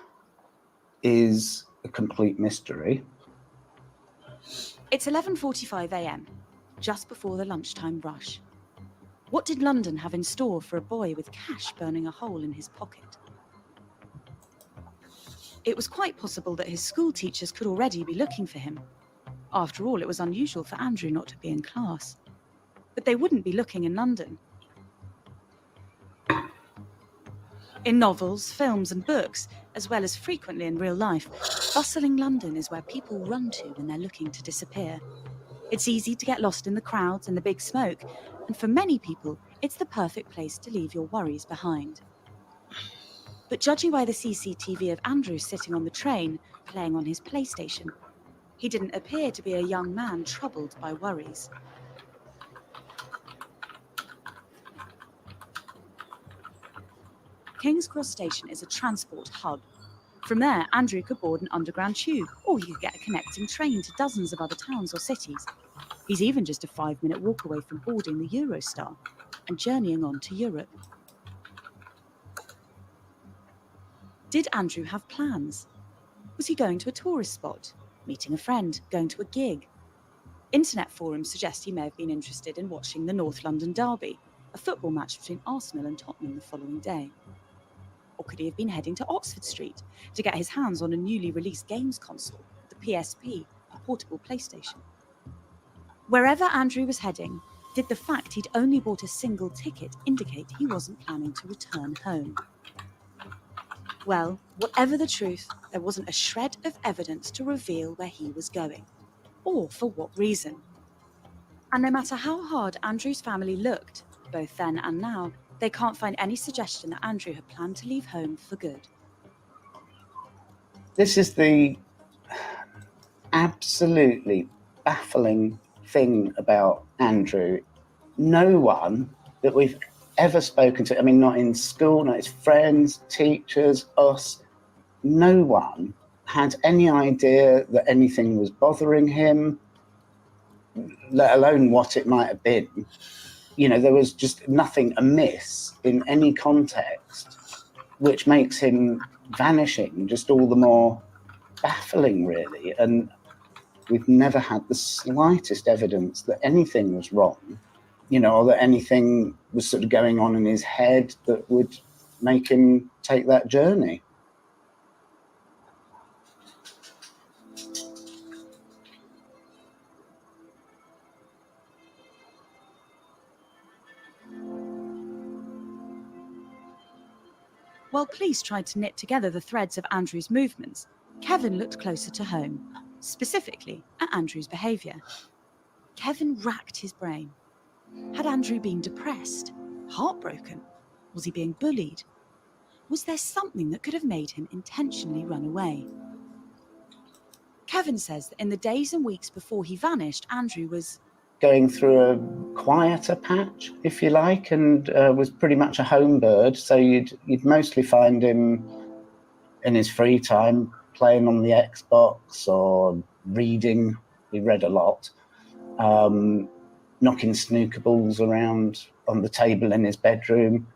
is a complete mystery. It's 11:45 a.m, just before the lunchtime rush. What did London have in store for a boy with cash burning a hole in his pocket? It was quite possible that his school teachers could already be looking for him. After all, it was unusual for Andrew not to be in class. But they wouldn't be looking in London. In novels, films and books, as well as frequently in real life, bustling London is where people run to when they're looking to disappear. It's easy to get lost in the crowds and the big smoke, and for many people, it's the perfect place to leave your worries behind. But judging by the CCTV of Andrew sitting on the train, playing on his PlayStation, he didn't appear to be a young man troubled by worries. Kings Cross Station is a transport hub. From there, Andrew could board an underground tube, or you could get a connecting train to dozens of other towns or cities. He's even just a 5-minute walk away from boarding the Eurostar and journeying on to Europe. Did Andrew have plans? Was he going to a tourist spot, meeting a friend, going to a gig? Internet forums suggest he may have been interested in watching the North London Derby, a football match between Arsenal and Tottenham the following day. Or could he have been heading to Oxford Street to get his hands on a newly released games console, the PSP, a portable PlayStation? Wherever Andrew was heading, did the fact he'd only bought a single ticket indicate he wasn't planning to return home? Well, whatever the truth, there wasn't a shred of evidence to reveal where he was going, or for what reason. And no matter how hard Andrew's family looked, both then and now, they can't find any suggestion that Andrew had planned to leave home for good. This is the absolutely baffling thing about Andrew. No one that we've ever spoken to, I mean, not in school, not his friends, teachers, us, no one had any idea that anything was bothering him, let alone what it might have been. there was just nothing amiss in any context, which makes him vanishing just all the more baffling, really. And we've never had the slightest evidence that anything was wrong, or that anything was sort of going on in his head that would make him take that journey. While police tried to knit together the threads of Andrew's movements, Kevin looked closer to home, specifically at Andrew's behaviour. Kevin racked his brain. Had Andrew been depressed? Heartbroken? Was he being bullied? Was there something that could have made him intentionally run away? Kevin says that in the days and weeks before he vanished, Andrew was going through a quieter patch, if you like, and was pretty much a home bird. So you'd mostly find him in his free time playing on the Xbox or reading. He read a lot, knocking snooker balls around on the table in his bedroom.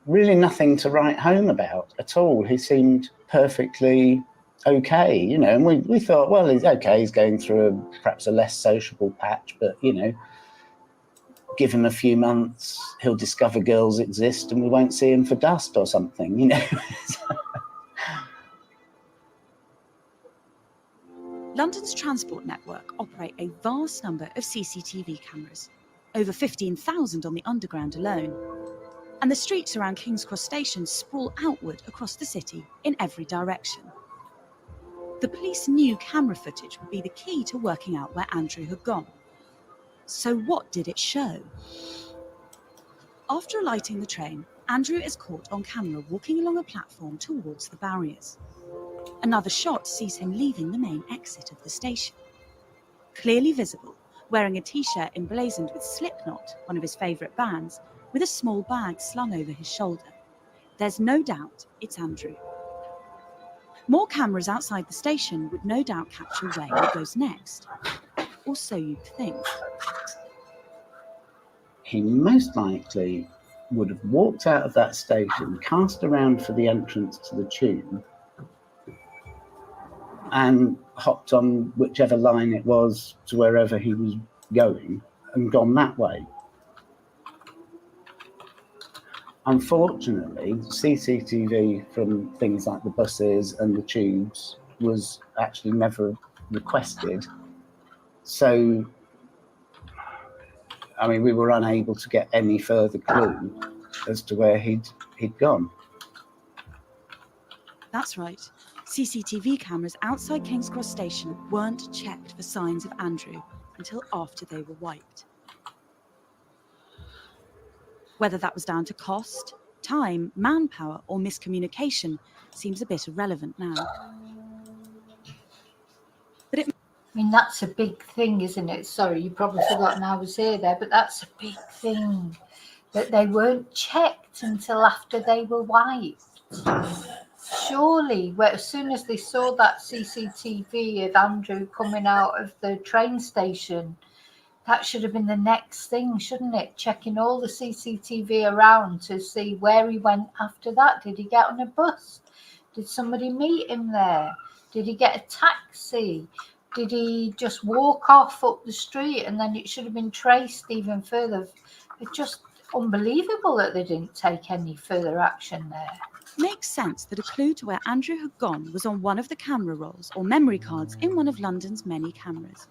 Really nothing to write home about at all. He seemed perfectly okay, and we thought, well, he's okay, he's going through perhaps a less sociable patch, but give him a few months, he'll discover girls exist and we won't see him for dust or something. London's transport network operate a vast number of CCTV cameras, over 15,000 on the Underground alone, and the streets around Kings Cross Station sprawl outward across the city in every direction. The police knew camera footage would be the key to working out where Andrew had gone. So what did it show? After alighting the train, Andrew is caught on camera walking along a platform towards the barriers. Another shot sees him leaving the main exit of the station. Clearly visible, wearing a t-shirt emblazoned with Slipknot, one of his favourite bands, with a small bag slung over his shoulder. There's no doubt it's Andrew. More cameras outside the station would no doubt capture where he goes next. Or so you'd think. He most likely would have walked out of that station, cast around for the entrance to the tube, and hopped on whichever line it was to wherever he was going and gone that way. Unfortunately, CCTV from things like the buses and the tubes was actually never requested. So, we were unable to get any further clue as to where he'd gone. That's right. CCTV cameras outside Kings Cross Station weren't checked for signs of Andrew until after they were wiped. Whether that was down to cost, time, manpower, or miscommunication seems a bit irrelevant now. But that's a big thing, isn't it? Sorry, you probably forgotten I was here there, but that's a big thing, that they weren't checked until after they were wiped. Surely, as soon as they saw that CCTV of Andrew coming out of the train station, that should have been the next thing, shouldn't it? Checking all the CCTV around to see where he went after that. Did he get on a bus? Did somebody meet him there? Did he get a taxi? Did he just walk off up the street and then it should have been traced even further? It's just unbelievable that they didn't take any further action there. Makes sense that a clue to where Andrew had gone was on one of the camera rolls or memory cards in one of London's many cameras.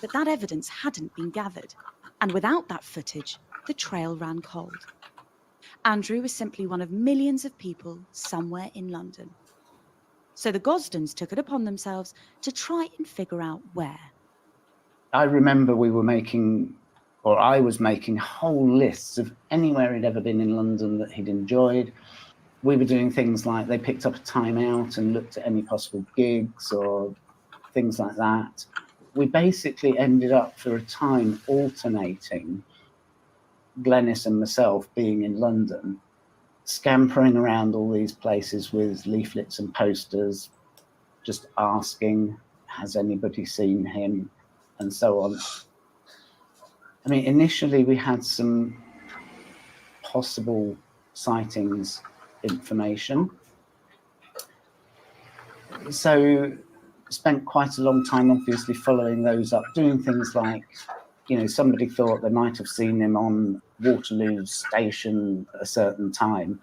But that evidence hadn't been gathered, and without that footage, the trail ran cold. Andrew was simply one of millions of people somewhere in London. So the Gosdens took it upon themselves to try and figure out where. I remember I was making whole lists of anywhere he'd ever been in London that he'd enjoyed. We were doing things like they picked up a time out and looked at any possible gigs or things like that. We basically ended up for a time alternating, Glenys and myself being in London, scampering around all these places with leaflets and posters, just asking, has anybody seen him, and so on. I mean, initially we had some possible sightings information. So spent quite a long time, obviously, following those up, doing things like, somebody thought they might have seen him on Waterloo Station at a certain time.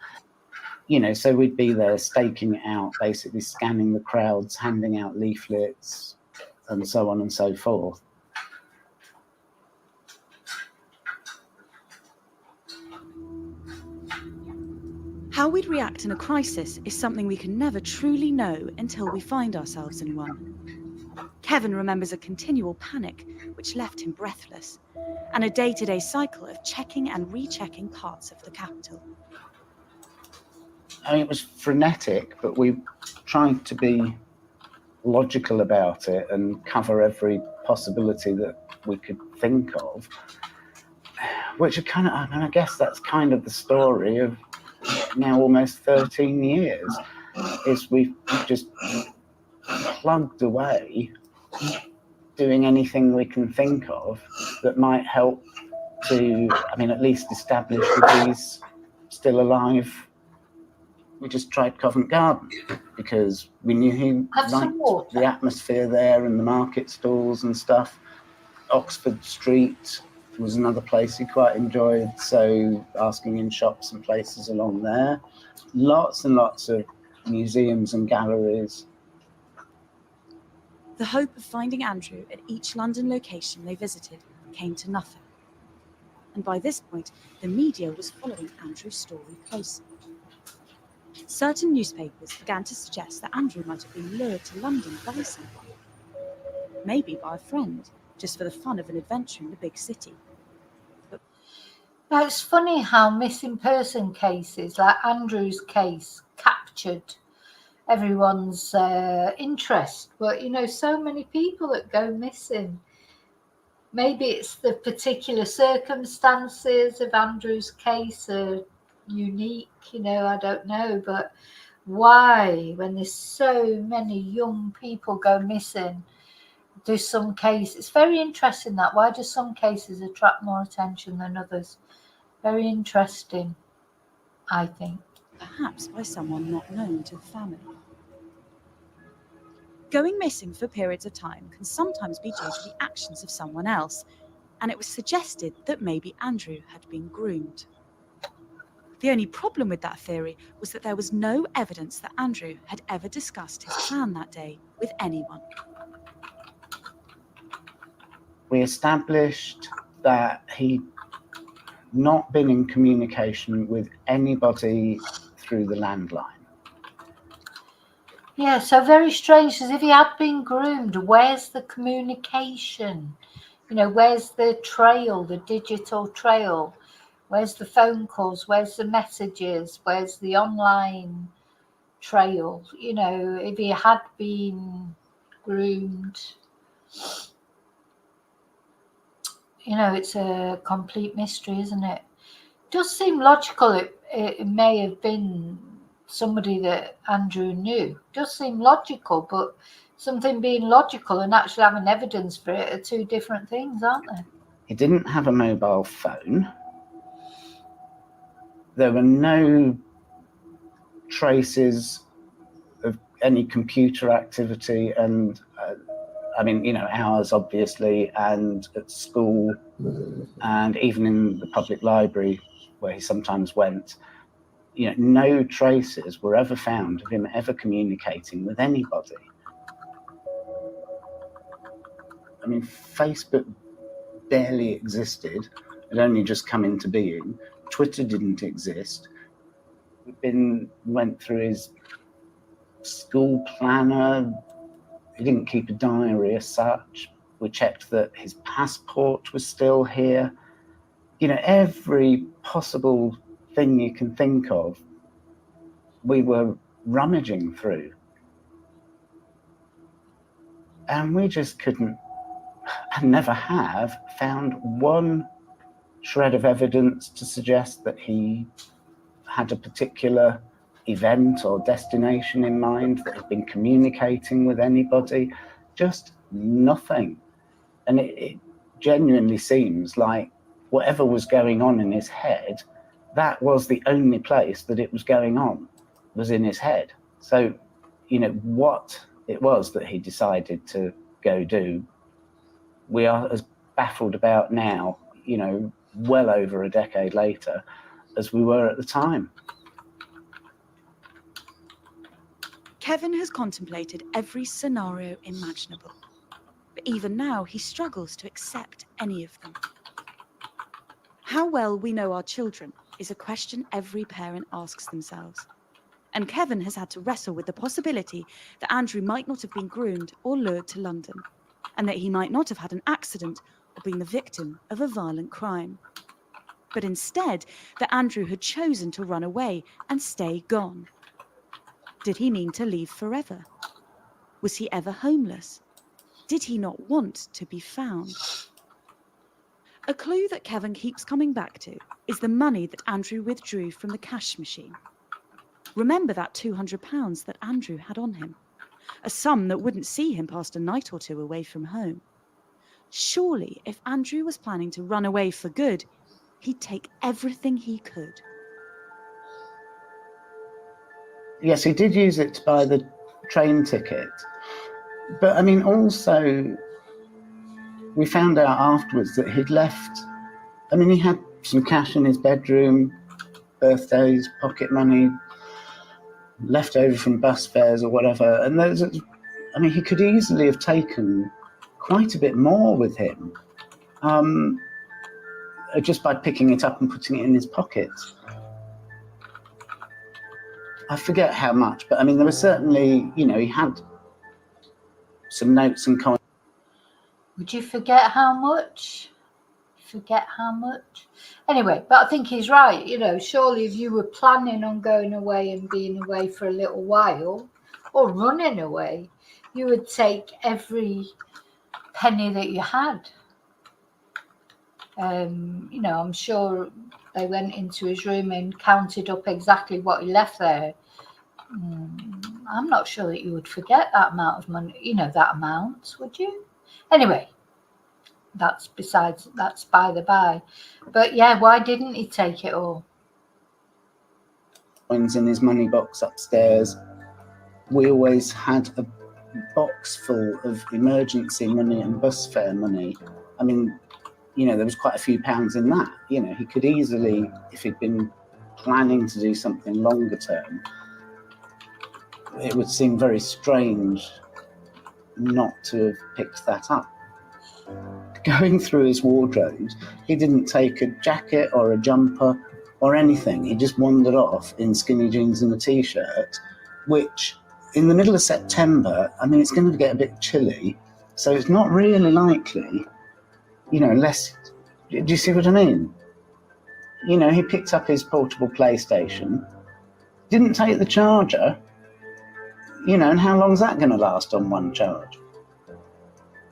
So we'd be there staking it out, basically scanning the crowds, handing out leaflets, and so on and so forth. How we'd react in a crisis is something we can never truly know until we find ourselves in one. Kevin remembers a continual panic which left him breathless, and a day-to-day cycle of checking and rechecking parts of the capital. I mean, it was frenetic, but we tried to be logical about it and cover every possibility that we could think of, which I guess that's kind of the story of now almost 13 years, is we've just plugged away doing anything we can think of that might help to, at least establish that he's still alive. We just tried Covent Garden because we knew he liked the atmosphere there and the market stalls and stuff. Oxford Street was another place he quite enjoyed, so asking in shops and places along there. Lots and lots of museums and galleries. The hope of finding Andrew at each London location they visited came to nothing. And by this point, the media was following Andrew's story closely. Certain newspapers began to suggest that Andrew might have been lured to London by someone. Maybe by a friend, just for the fun of an adventure in the big city. Now, it's funny how missing person cases, like Andrew's case, captured everyone's interest. But, so many people that go missing. Maybe it's the particular circumstances of Andrew's case are unique, I don't know. But why, when there's so many young people go missing, do some cases, it's very interesting that, why do some cases attract more attention than others? Very interesting, I think. Perhaps by someone not known to the family. Going missing for periods of time can sometimes be due to the actions of someone else, and it was suggested that maybe Andrew had been groomed. The only problem with that theory was that there was no evidence that Andrew had ever discussed his plan that day with anyone. We established that he'd not been in communication with anybody through the landline. Yeah, so very strange, as if he had been groomed. Where's the communication? Where's the trail, the digital trail? Where's the phone calls? Where's the messages? Where's the online trail? If he had been groomed, it's a complete mystery, isn't it? It does seem logical. It may have been somebody that Andrew knew. It does seem logical, but something being logical and actually having evidence for it are two different things, aren't they? He didn't have a mobile phone. There were no traces of any computer activity, and ours obviously, and at school, and even in the public library where he sometimes went. No traces were ever found of him ever communicating with anybody. Facebook barely existed. It only just come into being. Twitter didn't exist. Went through his school planner. He didn't keep a diary as such. We checked that his passport was still here. Every possible thing you can think of, we were rummaging through. And we just couldn't, and never have, found one shred of evidence to suggest that he had a particular event or destination in mind, that had been communicating with anybody. Just nothing. And it genuinely seems like whatever was going on in his head, that was the only place that it was going on, was in his head. So, what it was that he decided to go do, we are as baffled about now, well over a decade later, as we were at the time. Kevin has contemplated every scenario imaginable, but even now he struggles to accept any of them. How well we know our children is a question every parent asks themselves. And Kevin has had to wrestle with the possibility that Andrew might not have been groomed or lured to London, and that he might not have had an accident or been the victim of a violent crime. But instead, that Andrew had chosen to run away and stay gone. Did he mean to leave forever? Was he ever homeless? Did he not want to be found? A clue that Kevin keeps coming back to is the money that Andrew withdrew from the cash machine. Remember that £200 that Andrew had on him? A sum that wouldn't see him past a night or two away from home. Surely, if Andrew was planning to run away for good, he'd take everything he could. Yes, he did use it to buy the train ticket. But, also, we found out afterwards that he'd left. He had some cash in his bedroom, birthdays, pocket money, left over from bus fares or whatever. And he could easily have taken quite a bit more with him, just by picking it up and putting it in his pocket. I forget how much, but there was certainly, he had some notes and coins. Would you forget how much? Anyway, but I think he's right. Surely if you were planning on going away and being away for a little while, or running away, you would take every penny that you had. I'm sure they went into his room and counted up exactly what he left there. I'm not sure that you would forget that amount of money, that amount, would you? Anyway, that's by the by. But yeah, why didn't he take it all? In his money box upstairs, we always had a box full of emergency money and bus fare money. There was quite a few pounds in that. He could easily, if he'd been planning to do something longer term, it would seem very strange not to have picked that up. Going through his wardrobe, he didn't take a jacket or a jumper or anything. He just wandered off in skinny jeans and a t-shirt, which in the middle of September, it's going to get a bit chilly, so it's not really likely, unless, do you see what I mean? He picked up his portable PlayStation, didn't take the charger, and how long's that going to last on one charge?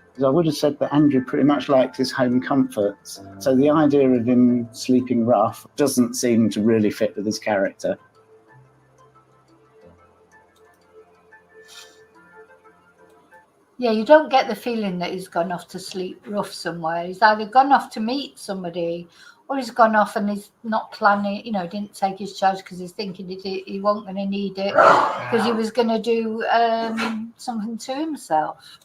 Because I would have said that Andrew pretty much liked his home comforts, so the idea of him sleeping rough doesn't seem to really fit with his character. Yeah, you don't get the feeling that he's gone off to sleep rough somewhere. He's either gone off to meet somebody, or he's gone off and he's not planning, didn't take his charge because he's thinking he wasn't going to need it because he was going to do something to himself.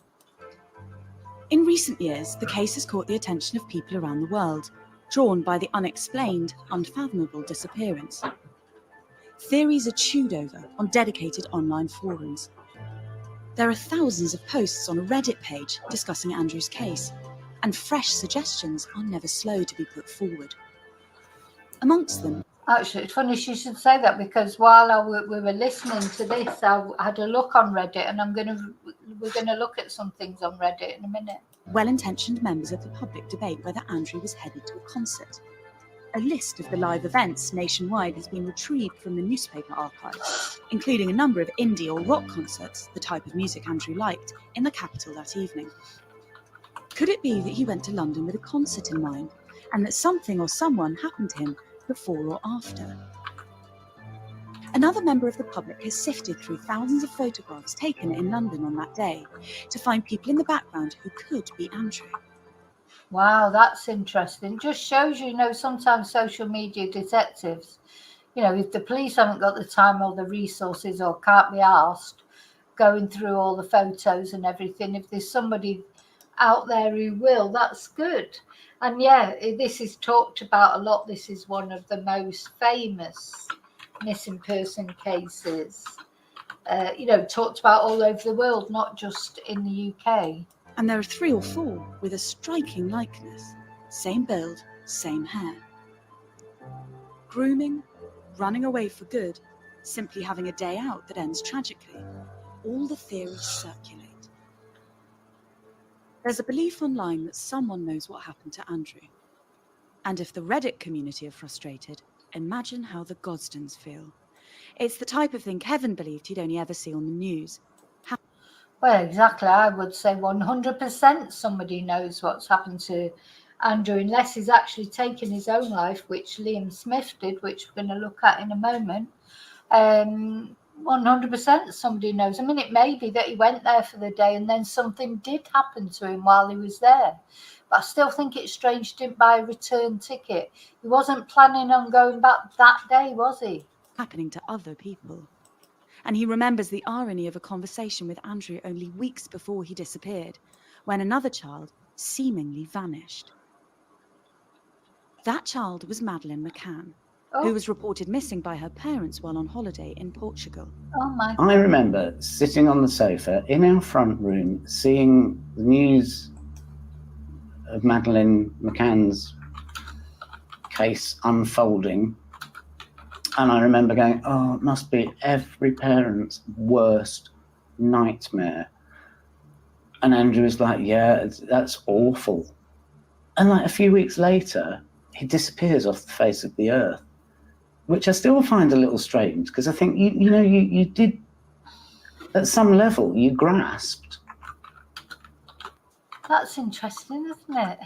In recent years, the case has caught the attention of people around the world, drawn by the unexplained, unfathomable disappearance. Theories are chewed over on dedicated online forums. There are thousands of posts on a Reddit page discussing Andrew's case, and fresh suggestions are never slow to be put forward. Amongst them... Actually, it's funny you should say that, because while we were listening to this, I had a look on Reddit, and we're going to look at some things on Reddit in a minute. Well-intentioned members of the public debate whether Andrew was headed to a concert. A list of the live events nationwide has been retrieved from the newspaper archives, including a number of indie or rock concerts, the type of music Andrew liked, in the capital that evening. Could it be that he went to London with a concert in mind, and that something or someone happened to him before or after? Another member of the public has sifted through thousands of photographs taken in London on that day to find people in the background who could be Andrew. Wow, that's interesting. Just shows you, sometimes social media detectives, if the police haven't got the time or the resources or can't be asked going through all the photos and everything, if there's somebody out there who will, that's good. And yeah, this is talked about a lot. This is one of the most famous missing person cases, talked about all over the world, not just in the UK. And there are 3 or 4 with a striking likeness. Same build, same hair. Grooming, running away for good, simply having a day out that ends tragically. All the theories circulate. There's a belief online that someone knows what happened to Andrew. And if the Reddit community are frustrated, imagine how the Gosdens feel. It's the type of thing Kevin believed he'd only ever see on the news. Well, exactly. I would say 100% somebody knows what's happened to Andrew, unless he's actually taken his own life, which Liam Smith did, which we're going to look at in a moment. 100% somebody knows. I mean, it may be that he went there for the day and then something did happen to him while he was there. But I still think it's strange he didn't buy a return ticket. He wasn't planning on going back that day, was he? Happening to other people. And he remembers the irony of a conversation with Andrew only weeks before he disappeared, when another child seemingly vanished. That child was Madeleine McCann, who was reported missing by her parents while on holiday in Portugal. Oh my God. I remember sitting on the sofa in our front room, seeing the news of Madeleine McCann's case unfolding. And I remember going, oh, it must be every parent's worst nightmare. And Andrew was like, yeah, that's awful. And like a few weeks later, he disappears off the face of the earth, which I still find a little strange, because I think, you did, at some level, you grasped. That's interesting, isn't it?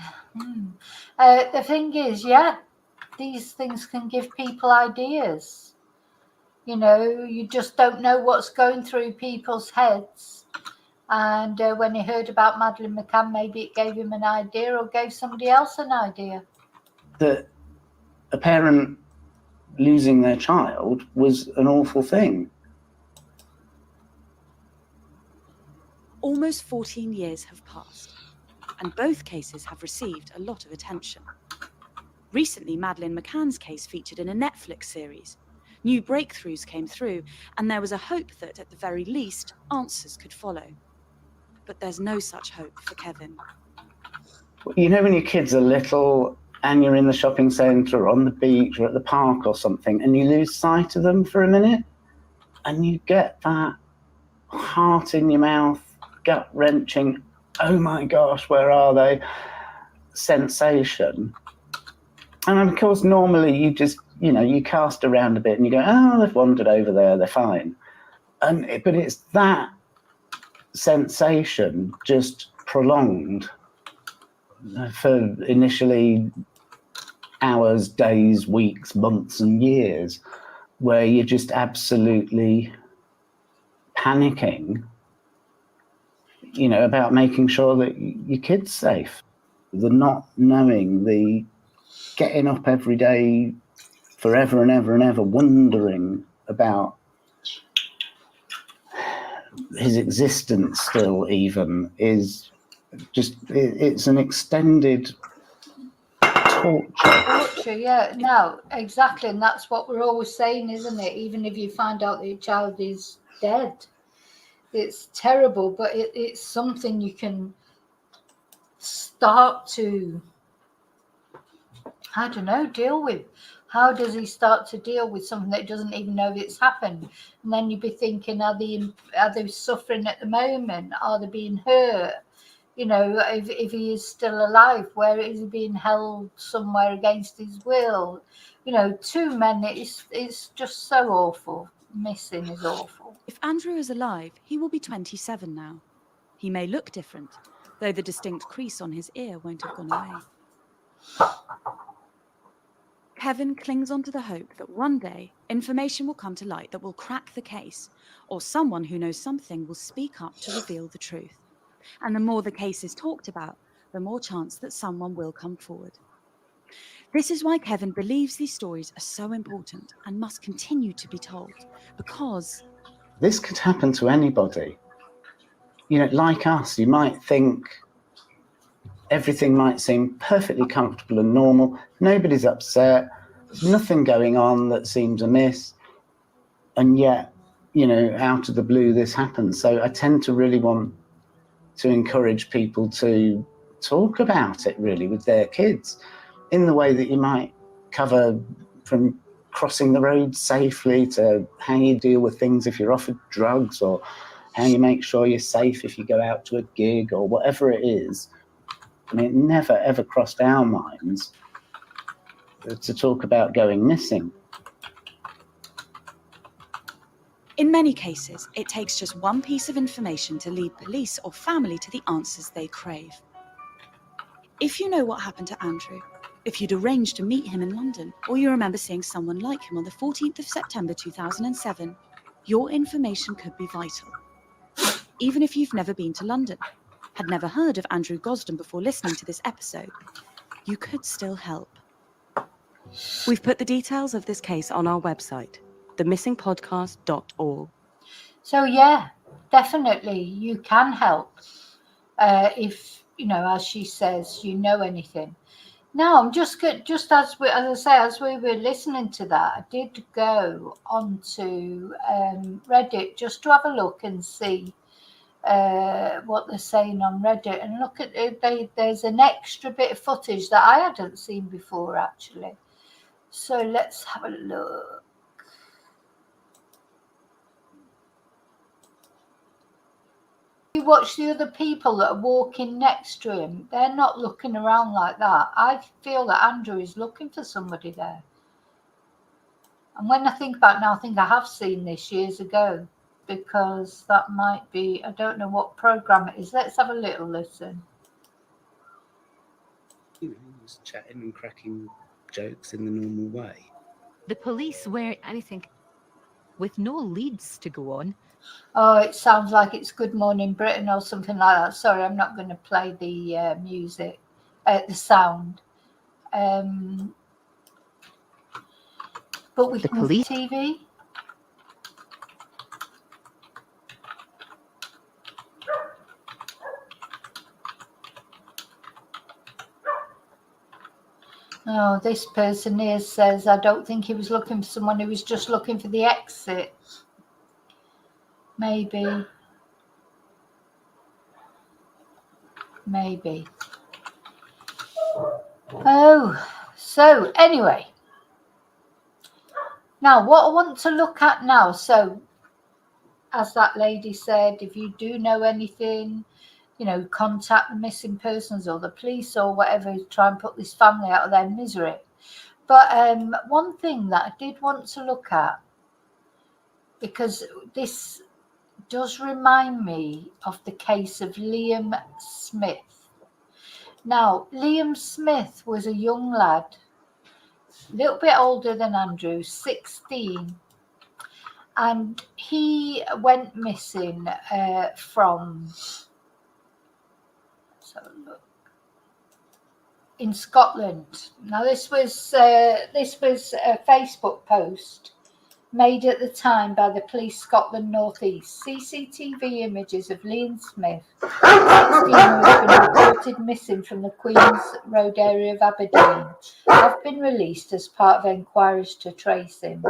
The thing is, these things can give people ideas. You just don't know what's going through people's heads. And when he heard about Madeleine McCann, maybe it gave him an idea or gave somebody else an idea. That a parent losing their child was an awful thing. Almost 14 years have passed, and both cases have received a lot of attention. Recently, Madeleine McCann's case featured in a Netflix series. New breakthroughs came through, and there was a hope that, at the very least, answers could follow. But there's no such hope for Kevin. When your kids are little and you're in the shopping centre or on the beach or at the park or something, and you lose sight of them for a minute, and you get that heart in your mouth, gut-wrenching, oh my gosh, where are they, sensation. And of course, normally you just, you cast around a bit and you go, oh, they've wandered over there, they're fine. But it's that sensation just prolonged for initially hours, days, weeks, months and years, where you're just absolutely panicking, about making sure that your kid's safe. The not knowing, the getting up every day forever and ever and ever, wondering about his existence still even, is just, it's an extended torture. Yeah, no, exactly. And that's what we're always saying, isn't it? Even if you find out that your child is dead, it's terrible, but it's something you can start to, I don't know, deal with. How does he start to deal with something that doesn't even know it's happened? And then you'd be thinking, are they suffering at the moment? Are they being hurt? If he is still alive, where is he being held somewhere against his will? 2 men, it's just so awful. Missing is awful. If Andrew is alive, he will be 27 now. He may look different, though the distinct crease on his ear won't have gone away. Kevin clings onto the hope that one day information will come to light that will crack the case, or someone who knows something will speak up to reveal the truth. And the more the case is talked about, the more chance that someone will come forward. This is why Kevin believes these stories are so important and must continue to be told, because this could happen to anybody. Like us, you might think everything might seem perfectly comfortable and normal. Nobody's upset. There's nothing going on that seems amiss. And yet, out of the blue, this happens. So I tend to really want to encourage people to talk about it really with their kids in the way that you might cover from crossing the road safely to how you deal with things if you're offered drugs, or how you make sure you're safe if you go out to a gig, or whatever it is. I mean, it never, ever crossed our minds to talk about going missing. in many cases, it takes just one piece of information to lead police or family to the answers they crave. If you know what happened to Andrew, if you'd arranged to meet him in London, or you remember seeing someone like him on the 14th of September 2007, your information could be vital. Even if you've never been to London, had never heard of Andrew Gosden before listening to this episode, you could still help. We've put the details of this case on our website, themissingpodcast.org. So yeah, definitely you can help if, as she says, you know anything. Now, I'm just as we were listening to that, I did go onto Reddit just to have a look and see what they're saying on Reddit, and look at it. There's an extra bit of footage that I hadn't seen before, actually. So let's have a look. You watch the other people that are walking next to him. They're not looking around like that. I feel that Andrew is looking for somebody there. And when I think about it now, I think I have seen this years ago, because that might be, I don't know what program it is. Let's have a little listen. Just chatting and cracking jokes in the normal way. The police weren't anything, with no leads to go on. Oh, it sounds like it's Good Morning Britain or something like that. Sorry, I'm not going to play the music, the sound. But with The police- TV. Oh, this person here says, I don't think he was looking for someone, he was just looking for the exit. Maybe. Oh, so anyway. Now, what I want to look at now, so as that lady said, if you do know anything, contact the missing persons or the police or whatever, try and put this family out of their misery. But one thing that I did want to look at, because this does remind me of the case of Liam Smith. Now, Liam Smith was a young lad, a little bit older than Andrew, 16, and he went missing from, let's have a look, in Scotland. Now, this was a Facebook post made at the time by the Police Scotland North East. CCTV images of Liam Smith, 16, who has been reported missing from the Queen's Road area of Aberdeen, have been released as part of enquiries to trace him.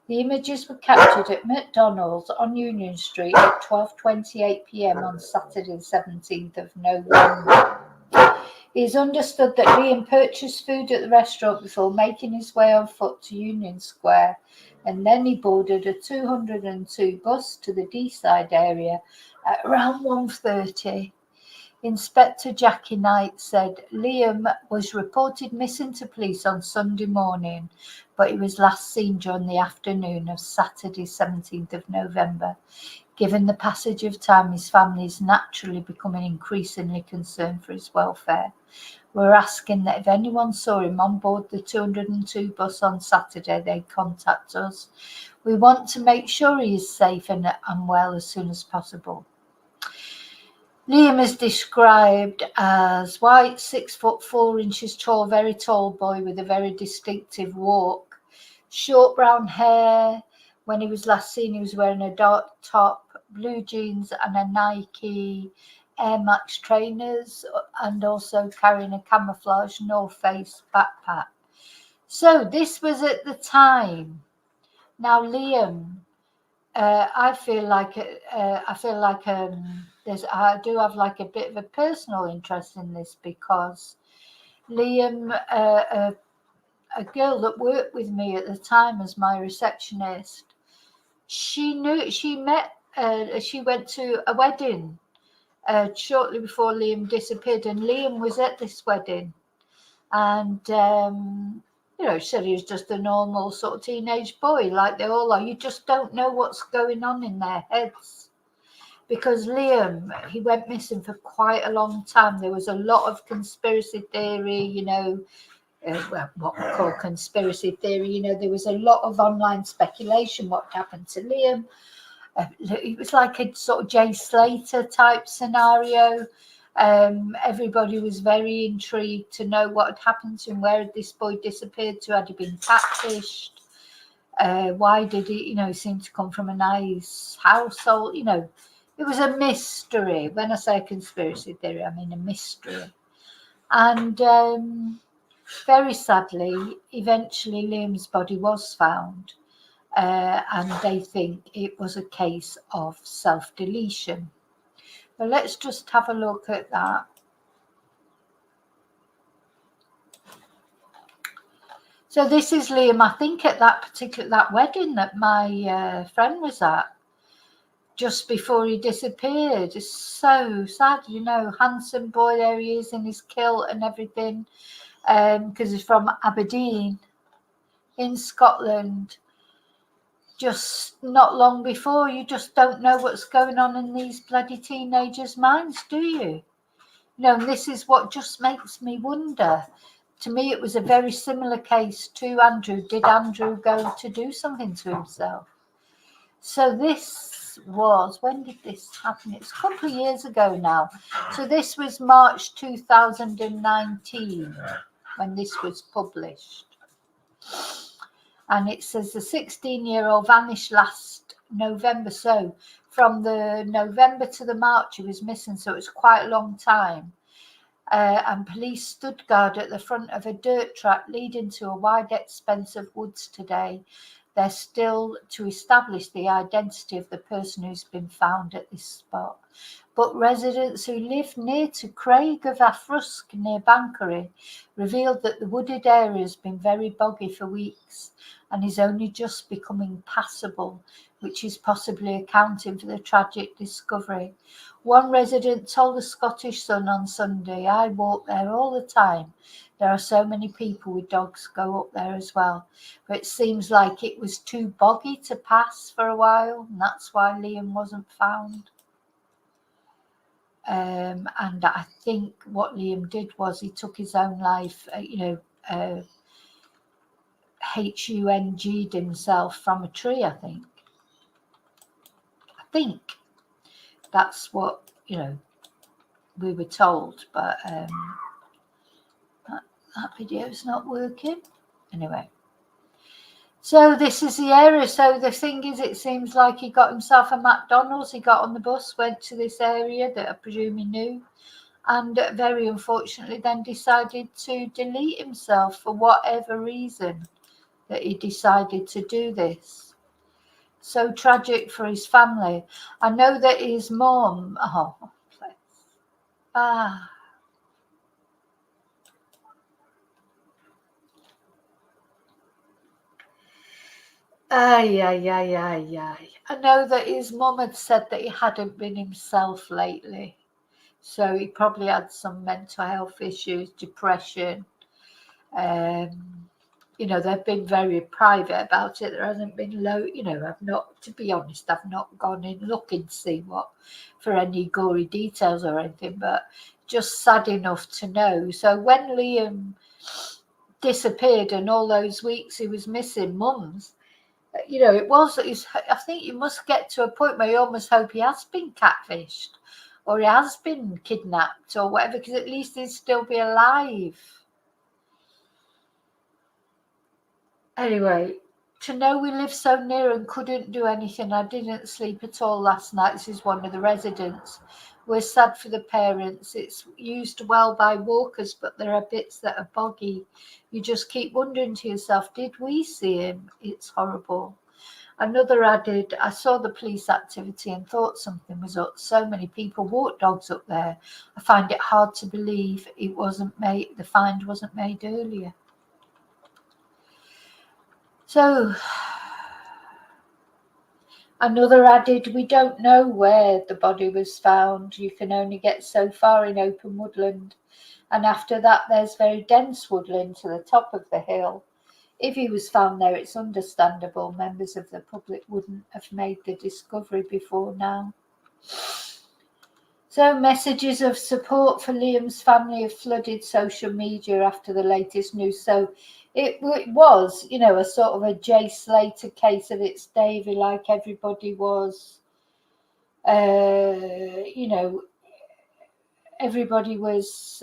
The images were captured at McDonald's on Union Street at 12:28 p.m. on Saturday, 17th of November. It is understood that Liam purchased food at the restaurant before making his way on foot to Union Square, and then he boarded a 202 bus to the Deeside area at around 1:30. Inspector Jackie Knight said Liam was reported missing to police on Sunday morning, but he was last seen during the afternoon of Saturday, 17th of November. Given the passage of time, his family is naturally becoming increasingly concerned for his welfare. We're asking that if anyone saw him on board the 202 bus on Saturday, they contact us. We want to make sure he is safe and well as soon as possible. Liam is described as white, 6'4" tall, very tall boy with a very distinctive walk, short brown hair. When he was last seen, he was wearing a dark top, blue jeans and a Nike Air Max trainers, and also carrying a camouflage North Face backpack. So this was at the time. Now Liam, I feel like I do have like a bit of a personal interest in this, because Liam, a girl that worked with me at the time as my receptionist, she went to a wedding shortly before Liam disappeared, and Liam was at this wedding, and she said he was just a normal sort of teenage boy, like they all are. You just don't know what's going on in their heads, because Liam, he went missing for quite a long time. There was a lot of conspiracy theory, what we call conspiracy theory. There was a lot of online speculation what happened to Liam. It was like a sort of Jay Slater type scenario. Everybody was very intrigued to know what had happened to him. Where had this boy disappeared to? Had he been catfished? Why did he, he seemed to come from a nice household? It was a mystery. When I say conspiracy theory, I mean a mystery. And very sadly, eventually Liam's body was found. And they think it was a case of self-deletion. But let's just have a look at that. So this is Liam, I think, at that wedding that my friend was at, just before he disappeared. It's so sad, handsome boy, there he is in his kilt and everything, because he's from Aberdeen in Scotland. Just not long before. You just don't know what's going on in these bloody teenagers' minds, do you? And this is what just makes me wonder. To me, it was a very similar case to Andrew. Did Andrew go to do something to himself? So this was, when did this happen? It's a couple of years ago now. So this was March 2019 when this was published. And it says the 16-year-old vanished last November. So from the November to the March, he was missing. So it's quite a long time. And police stood guard at the front of a dirt track leading to a wide expanse of woods today. They're still to establish the identity of the person who's been found at this spot. But residents who live near to Craig of Afrusk near Banchory revealed that the wooded area has been very boggy for weeks and is only just becoming passable, which is possibly accounting for the tragic discovery. One resident told the Scottish Sun on Sunday, "I walk there all the time. There are so many people with dogs go up there as well. But it seems like it was too boggy to pass for a while, and that's why Liam wasn't found." And I think what Liam did was he took his own life, HUNG'd himself from a tree, I think. That's what, we were told, but that video's not working. Anyway. So this is the area. So the thing is, it seems like he got himself a McDonald's. He got on the bus, went to this area that I presume he knew, and very unfortunately then decided to delete himself for whatever reason that he decided to do this. So tragic for his family. I know that his mum, I know that his mum had said that he hadn't been himself lately. So he probably had some mental health issues, depression. They've been very private about it. There hasn't been to be honest, I've not gone in looking to see for any gory details or anything, but just sad enough to know. So when Liam disappeared and all those weeks he was missing, mums, I think you must get to a point where you almost hope he has been catfished, or he has been kidnapped or whatever, because at least he'd still be alive. Anyway, to know we lived so near and couldn't do anything. I didn't sleep at all last night. This is one of the residents. We're sad for the parents. It's used well by walkers, but there are bits that are boggy. You just keep wondering to yourself, did we see him? It's horrible. Another added, I saw the police activity and thought something was up. So many people walk dogs up there. I find it hard to believe it wasn't made. The find wasn't made earlier. So another added, we don't know where the body was found. You can only get so far in open woodland. And after that, there's very dense woodland to the top of the hill. If he was found there, it's understandable members of the public wouldn't have made the discovery before now. So messages of support for Liam's family have flooded social media after the latest news. So it was, you know, a sort of a Jay Slater case of its Davy, like everybody was, you know, everybody was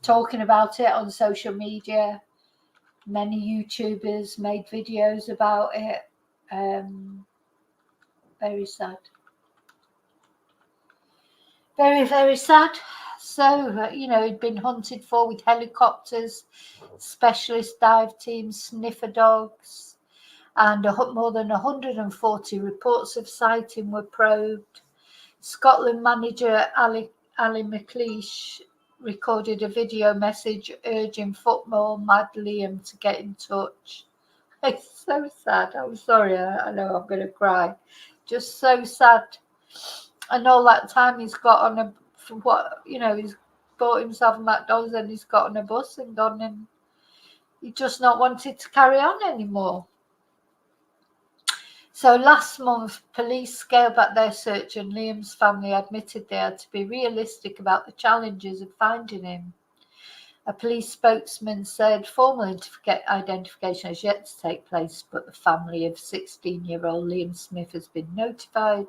talking about it on social media. Many YouTubers made videos about it. Very sad. Very, very sad. So, you know, he'd been hunted for with helicopters, specialist dive teams, sniffer dogs, and more than 140 reports of sighting were probed. Scotland manager Ali McLeish recorded a video message urging football mad Liam to get in touch. It's so sad. I'm sorry. I know I'm going to cry. Just so sad. And all that time he's got on he's bought himself a McDonald's and he's got on a bus and gone, and he just not wanted to carry on anymore. So last month, police scaled back their search and Liam's family admitted they had to be realistic about the challenges of finding him. A police spokesman said formal identification has yet to take place, but the family of 16-year-old Liam Smith has been notified.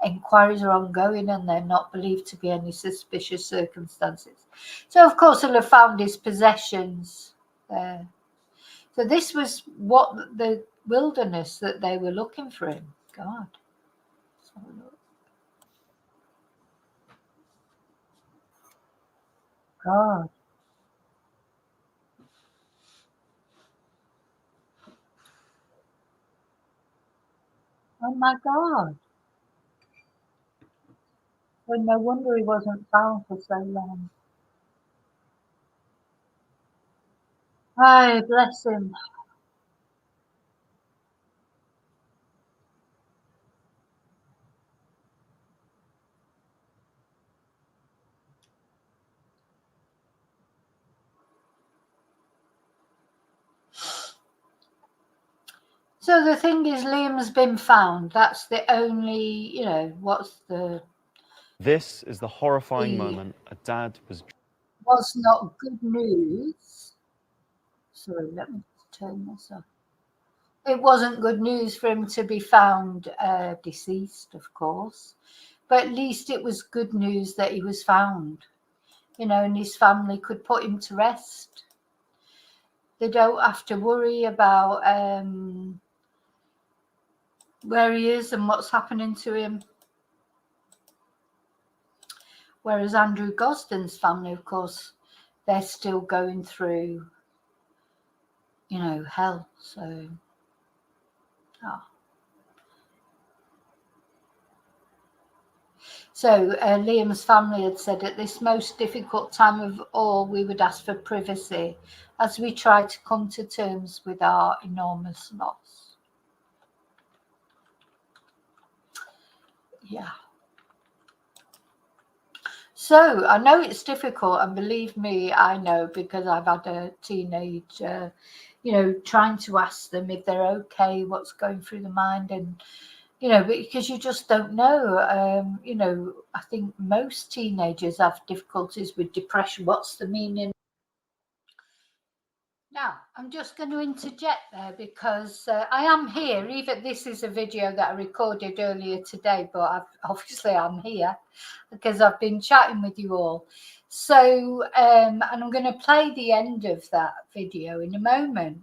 Inquiries are ongoing and they're not believed to be any suspicious circumstances. So, of course, they'll have found his possessions there. So this was what the wilderness that they were looking for him. God. God. Oh my God. Well, no wonder he wasn't found for so long. Oh, bless him. So the thing is, Liam's been found. That's the only, you know, what's the... This is the horrifying moment a dad was not good news. Sorry, let me turn this off. It wasn't good news for him to be found deceased, of course, but at least it was good news that he was found, you know, and his family could put him to rest. They don't have to worry about where he is and what's happening to him. Whereas Andrew Gosden's family, of course, they're still going through, you know, hell. So, So Liam's family had said, at this most difficult time of all, we would ask for privacy as we try to come to terms with our enormous loss. Yeah. So I know it's difficult, and believe me, I know, because I've had a teenager, you know, trying to ask them if they're okay, what's going through the mind, and, you know, because you just don't know. You know, I think most teenagers have difficulties with depression. What's the meaning? Now, I'm just going to interject there because I am here. Even this is a video that I recorded earlier today, but obviously I'm here because I've been chatting with you all. So, and I'm going to play the end of that video in a moment.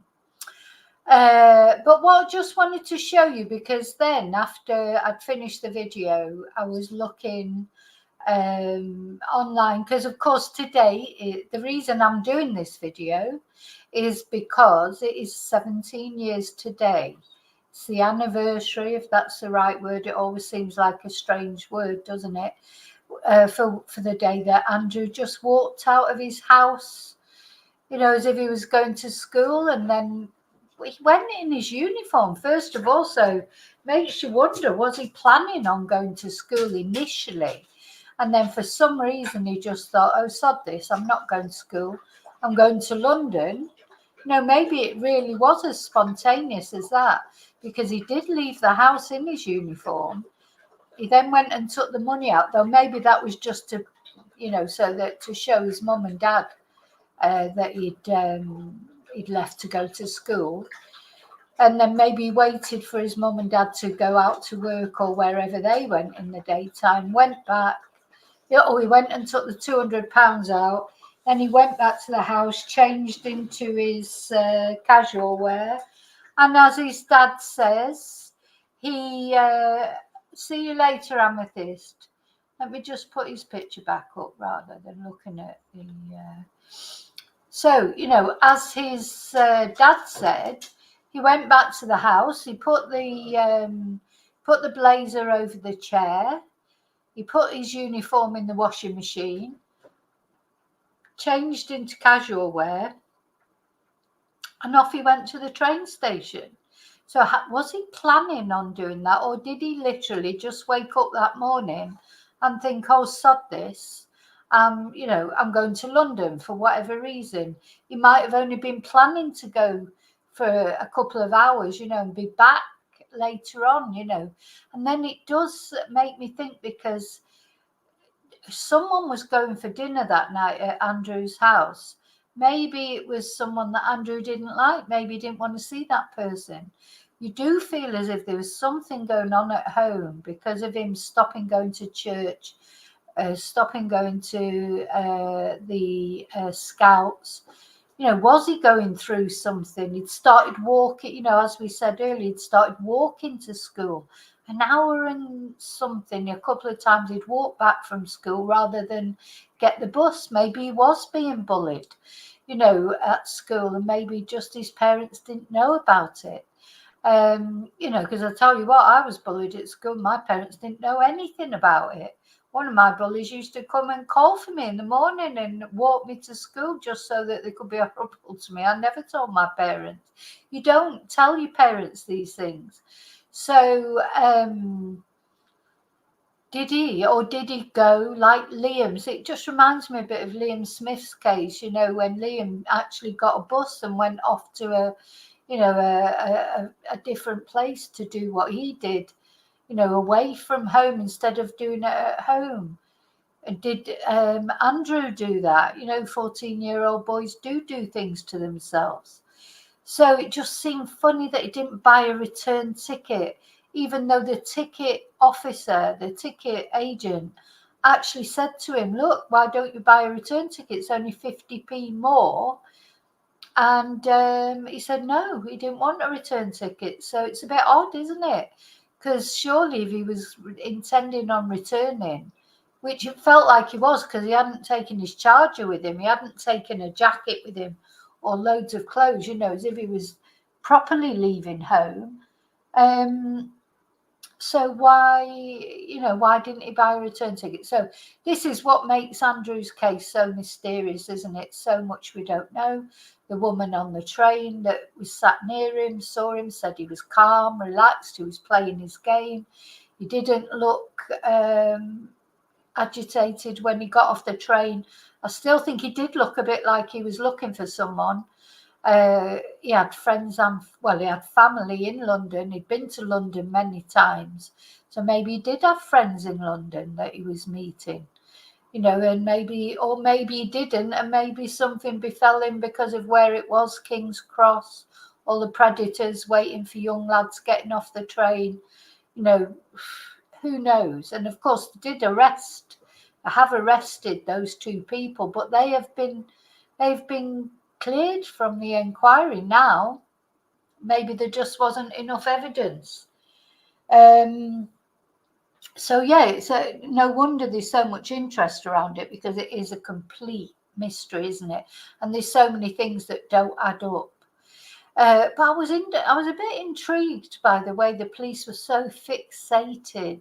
But what I just wanted to show you, because then after I'd finished the video, I was looking online, because of course today, the reason I'm doing this video is because it is 17 years today. It's the anniversary, if that's the right word. It always seems like a strange word, doesn't it? For the day that Andrew just walked out of his house, you know, as if he was going to school, and then he went in his uniform first of all. So makes you wonder, was he planning on going to school initially? And then for some reason he just thought, oh, sod this, I'm not going to school, I'm going to London. No, maybe it really was as spontaneous as that, because he did leave the house in his uniform. He then went and took the money out, though maybe that was just to, you know, so that to show his mum and dad that he'd left to go to school. And then maybe he waited for his mum and dad to go out to work or wherever they went in the daytime, went back. Oh, he went and took the £200 out. Then he went back to the house, changed into his casual wear. And as his dad says, he, see you later, Amethyst. Let me just put his picture back up rather than looking at the... So, you know, as his dad said, he went back to the house. He put the blazer over the chair. He put his uniform in the washing machine, changed into casual wear, and off he went to the train station. So was he planning on doing that, or did he literally just wake up that morning and think, oh, sod this, you know, I'm going to London for whatever reason? He might have only been planning to go for a couple of hours, you know, and be back later on, you know. And then it does make me think, because someone was going for dinner that night at Andrew's house. Maybe it was someone that Andrew didn't like. Maybe he didn't want to see that person. You do feel as if there was something going on at home because of him stopping going to church, stopping going to the Scouts. You know, was he going through something? He'd started walking, you know, as we said earlier, he'd started walking to school. An hour and something, a couple of times he'd walk back from school rather than get the bus. Maybe he was being bullied, you know, at school, and maybe just his parents didn't know about it. You know, because I tell you what, I was bullied at school. My parents didn't know anything about it. One of my bullies used to come and call for me in the morning and walk me to school just so that they could be horrible to me. I never told my parents. You don't tell your parents these things. So did he go like Liam's? It just reminds me a bit of Liam Smith's case, you know, when Liam actually got a bus and went off to a different place to do what he did, you know, away from home instead of doing it at home. Did Andrew do that? You know, 14-year-old boys do things to themselves. So it just seemed funny that he didn't buy a return ticket, even though the ticket officer, the ticket agent, actually said to him, look, why don't you buy a return ticket? It's only 50p more. And he said no, he didn't want a return ticket. So it's a bit odd, isn't it? Because surely if he was intending on returning, which it felt like he was, because he hadn't taken his charger with him, he hadn't taken a jacket with him or loads of clothes, you know, as if he was properly leaving home. So why didn't he buy a return ticket? So this is what makes Andrew's case so mysterious, isn't it? So much we don't know. The woman on the train that was sat near him, saw him, said he was calm, relaxed, he was playing his game. He didn't look agitated when he got off the train. I still think he did look a bit like he was looking for someone. He had friends he had family in London. He'd been to London many times. So maybe he did have friends in London that he was meeting. and maybe he didn't, and maybe something befell him because of where it was, Kings Cross, all the predators waiting for young lads getting off the train, who knows? And of course, they have arrested those two people, but they've been cleared from the inquiry now. Maybe there just wasn't enough evidence. So yeah, it's no wonder there's so much interest around it, because it is a complete mystery, isn't it? And there's so many things that don't add up. But I was a bit intrigued by the way the police were so fixated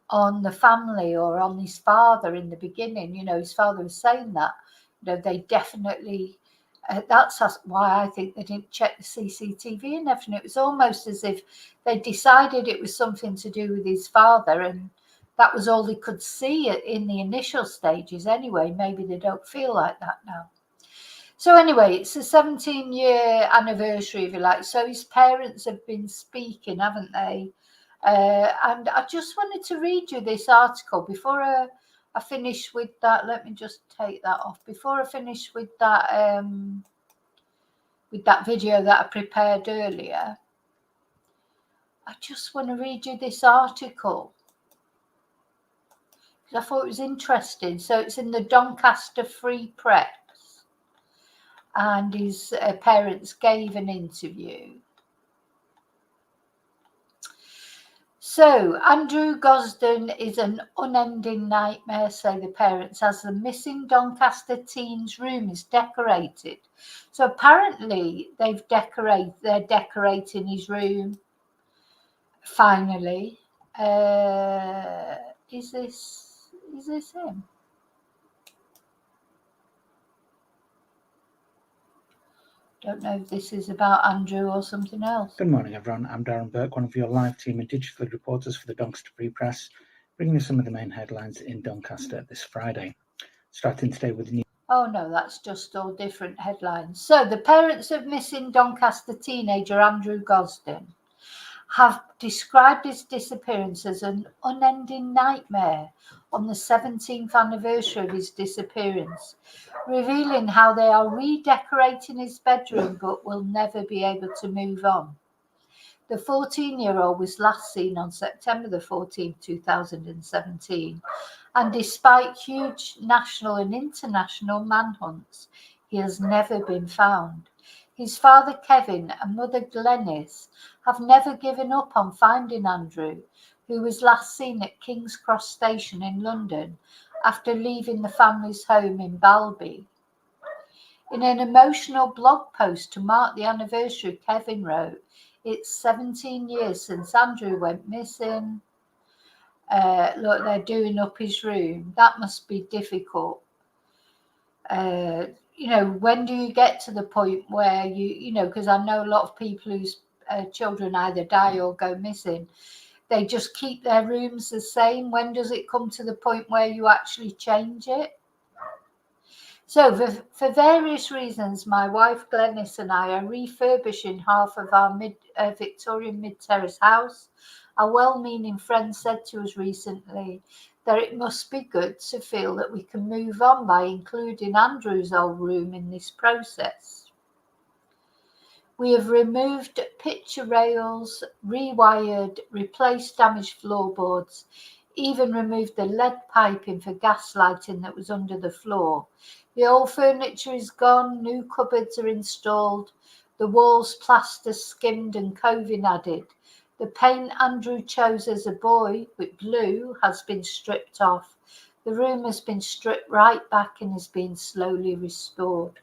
on the family or on his father in the beginning. His father was saying that they definitely. That's why I think they didn't check the CCTV and everything. It was almost as if they decided it was something to do with his father, and that was all they could see in the initial stages anyway. Maybe they don't feel like that now. So anyway, it's a 17-year anniversary, if you like. So his parents have been speaking, haven't they? And I just wanted to read you this article before I finish with that. Let me just take that off. Before I finish with that video that I prepared earlier, I just want to read you this article, because I thought it was interesting. So it's in the Doncaster Free Press, and his parents gave an interview. So, Andrew Gosden is an unending nightmare, say the parents, as the missing Doncaster teen's room is decorated. So apparently they're decorating his room. Finally, is this him? Don't know if this is about Andrew or something else. Good morning, everyone. I'm Darren Burke, one of your live team and digital reporters for the Doncaster Free Press, bringing you some of the main headlines in Doncaster this Friday. Starting today with the news. Oh no, that's just all different headlines. So the parents of missing Doncaster teenager Andrew Gosden have described his disappearance as an unending nightmare on the 17th anniversary of his disappearance, revealing how they are redecorating his bedroom but will never be able to move on. The 14-year-old was last seen on September the 14th, 2017, and despite huge national and international manhunts, he has never been found. His father Kevin and mother Glenys have never given up on finding Andrew, who was last seen at Kings Cross Station in London after leaving the family's home in Balby. In an emotional blog post to mark the anniversary, Kevin wrote, "It's 17 years since Andrew went missing. Look, they're doing up his room. That must be difficult. When do you get to the point where because I know a lot of people whose children either die or go missing, they just keep their rooms the same. When does it come to the point where you actually change it?" So for various reasons, my wife Glenys and I are refurbishing half of our Victorian mid-terrace house. A well-meaning friend said to us recently that it must be good to feel that we can move on by including Andrew's old room in this process. We have removed picture rails, rewired, replaced damaged floorboards, even removed the lead piping for gas lighting that was under the floor. The old furniture is gone, new cupboards are installed, the walls plaster skimmed and coving added. The paint Andrew chose as a boy, with blue, has been stripped off. The room has been stripped right back and is being slowly restored.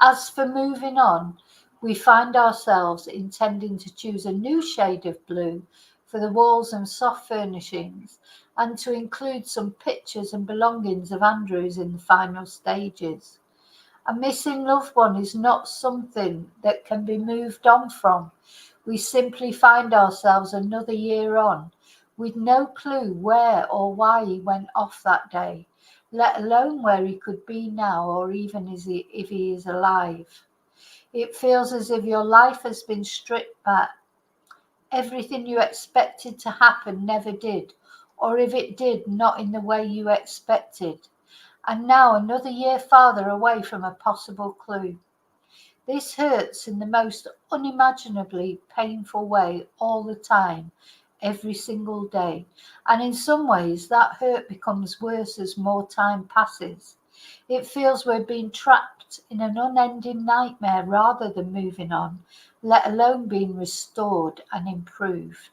As for moving on, we find ourselves intending to choose a new shade of blue for the walls and soft furnishings, and to include some pictures and belongings of Andrew's in the final stages. A missing loved one is not something that can be moved on from. We simply find ourselves another year on, with no clue where or why he went off that day, let alone where he could be now, or even if he is alive. It feels as if your life has been stripped back. Everything you expected to happen never did. or if it did, not in the way you expected. And now another year farther away from a possible clue. This hurts in the most unimaginably painful way all the time, every single day. And in some ways, that hurt becomes worse as more time passes. It feels we're being trapped in an unending nightmare rather than moving on, let alone being restored and improved.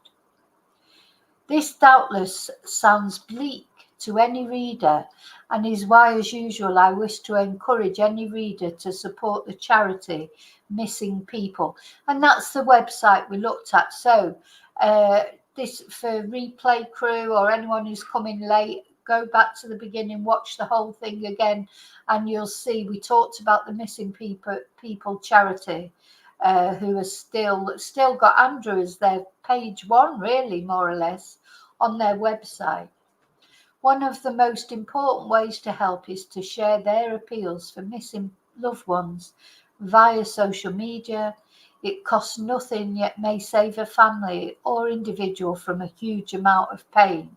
This doubtless sounds bleak to any reader, and is why, as usual, I wish to encourage any reader to support the charity Missing People. And that's the website we looked at. So this, for replay crew or anyone who's coming late, go back to the beginning, watch the whole thing again, and you'll see we talked about the Missing People charity, who has still got Andrew as their page one, really, more or less, on their website. One of the most important ways to help is to share their appeals for missing loved ones via social media. It costs nothing, yet may save a family or individual from a huge amount of pain.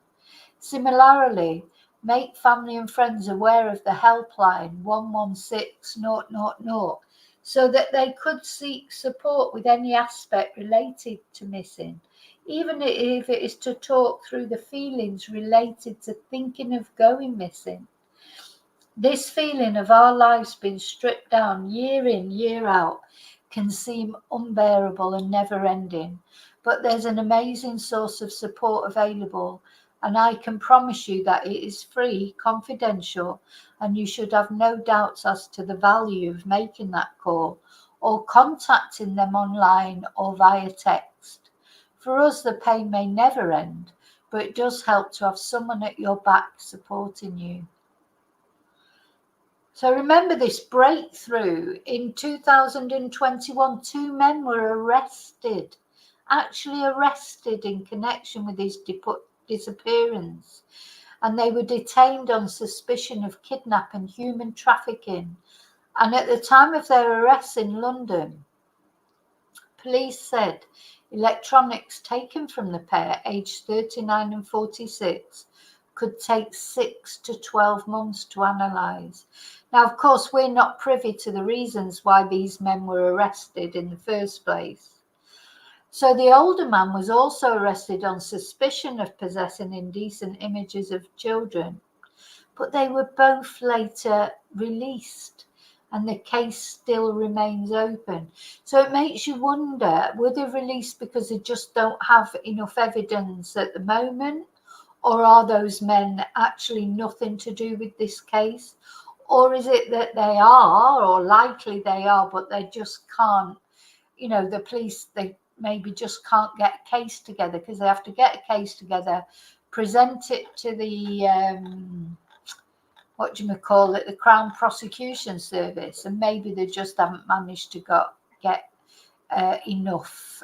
Similarly, make family and friends aware of the helpline 116 000 so that they could seek support with any aspect related to missing, even if it is to talk through the feelings related to thinking of going missing. This feeling of our lives being stripped down year in, year out can seem unbearable and never ending, but there's an amazing source of support available, and I can promise you that it is free, confidential, and you should have no doubts as to the value of making that call or contacting them online or via text. For us, the pain may never end, but it does help to have someone at your back supporting you. So remember this breakthrough. In 2021, 2 men were arrested, actually arrested in connection with his disappearance. And they were detained on suspicion of kidnapping and human trafficking. And at the time of their arrests in London, police said electronics taken from the pair, aged 39 and 46, could take 6 to 12 months to analyse. Now, of course, we're not privy to the reasons why these men were arrested in the first place. So the older man was also arrested on suspicion of possessing indecent images of children, but they were both later released, and the case still remains open. So it makes you wonder, were they released because they just don't have enough evidence at the moment? Or are those men actually nothing to do with this case? Or is it that they are, or likely they are, but they just can't, the police, they maybe just can't get a case together, because they have to get a case together, present it to the the Crown Prosecution Service, and maybe they just haven't managed to get enough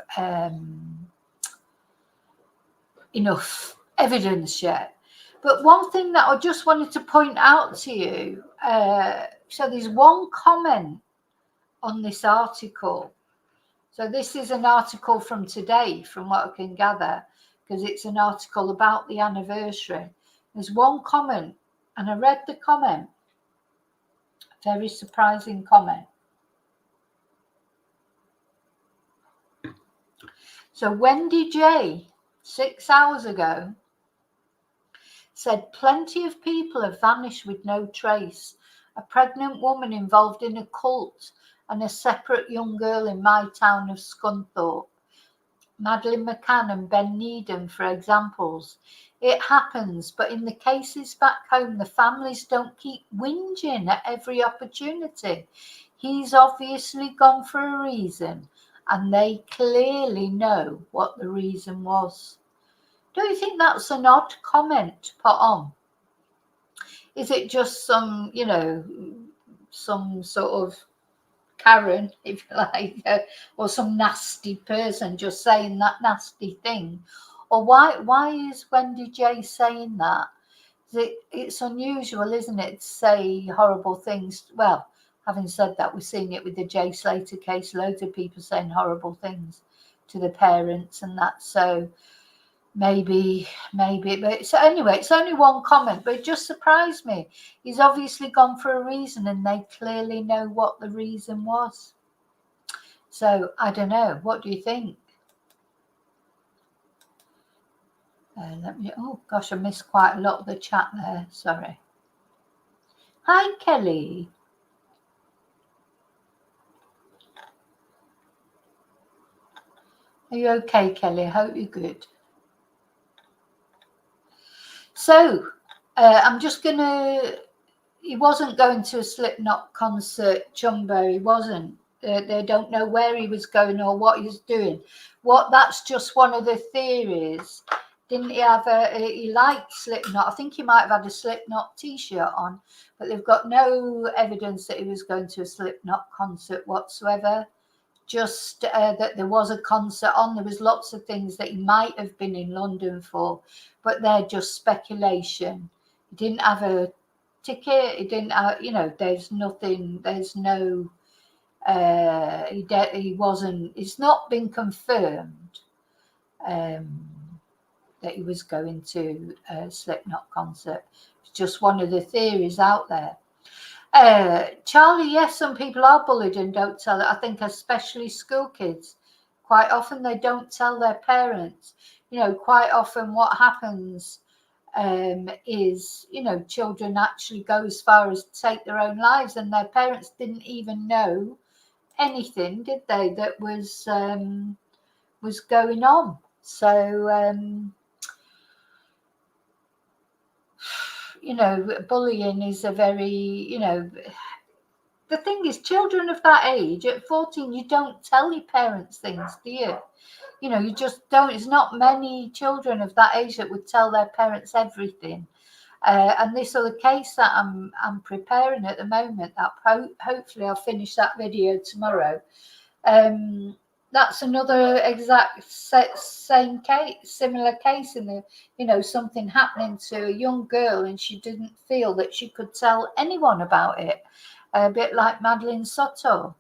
evidence yet. But one thing that I just wanted to point out to you, so there's one comment on this article. So this is an article from today, from what I can gather, because it's an article about the anniversary. There's one comment, and I read the comment. Very surprising comment. So Wendy J, 6 hours ago, said plenty of people have vanished with no trace. A pregnant woman involved in a cult and a separate young girl in my town of Scunthorpe. Madeleine McCann and Ben Needham, for examples. It happens, but in the cases back home, the families don't keep whinging at every opportunity. He's obviously gone for a reason, and they clearly know what the reason was. Don't you think that's an odd comment to put on? Is it just some, some sort of Karen, if you like, or some nasty person just saying that nasty thing? Or why is Wendy J saying that? It's unusual, isn't it, to say horrible things? Well, having said that, we're seeing it with the Jay Slater case, loads of people saying horrible things to the parents and that. So maybe. But so anyway, it's only one comment, but it just surprised me. He's obviously gone for a reason, and they clearly know what the reason was. So I don't know. What do you think? Oh gosh, I missed quite a lot of the chat there. Sorry. Hi, Kelly. Are you okay, Kelly? I hope you're good. So I'm just gonna. He wasn't going to a Slipknot concert, Chumbo. He wasn't. They don't know where he was going or what he was doing. That's just one of the theories. Didn't he have he liked Slipknot? I think he might have had a Slipknot t-shirt on, but they've got no evidence that he was going to a Slipknot concert whatsoever. Just that there was a concert on. There was lots of things that he might have been in London for, but they're just speculation. He didn't have a ticket. He didn't have, there's nothing, there's no, he wasn't, it's not been confirmed that he was going to a Slipknot concert. It's just one of the theories out there. Charlie, yes, some people are bullied and don't tell it. I think especially school kids. Quite often they don't tell their parents. Quite often what happens is, children actually go as far as to take their own lives, and their parents didn't even know anything, did they, that was going on. So bullying is a very, the thing is, children of that age at 14, you don't tell your parents things, do you? You just don't. There's not many children of that age that would tell their parents everything. And this other case that I'm preparing at the moment, that hopefully I'll finish that video tomorrow. That's another exact same case, similar case in the, something happening to a young girl, and she didn't feel that she could tell anyone about it. A bit like Madeline Soto.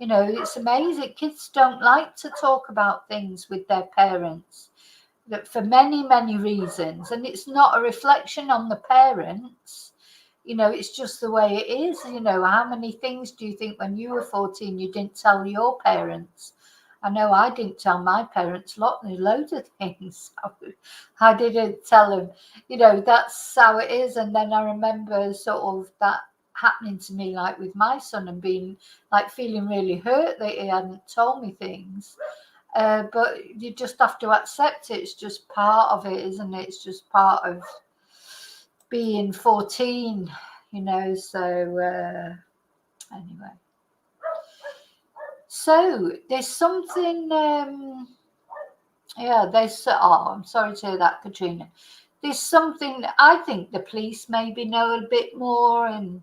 It's amazing. Kids don't like to talk about things with their parents, that for many, many reasons. And it's not a reflection on the parents. It's just the way it is. How many things do you think when you were 14 you didn't tell your parents? I know I didn't tell my parents loads of things. I didn't tell them. That's how it is. And then I remember sort of that happening to me, like with my son, and being like feeling really hurt that he hadn't told me things. But you just have to accept it. It's just part of it, isn't it? It's just part of being 14, so anyway. So there's something, I'm sorry to hear that, Katrina. There's something, I think the police maybe know a bit more, and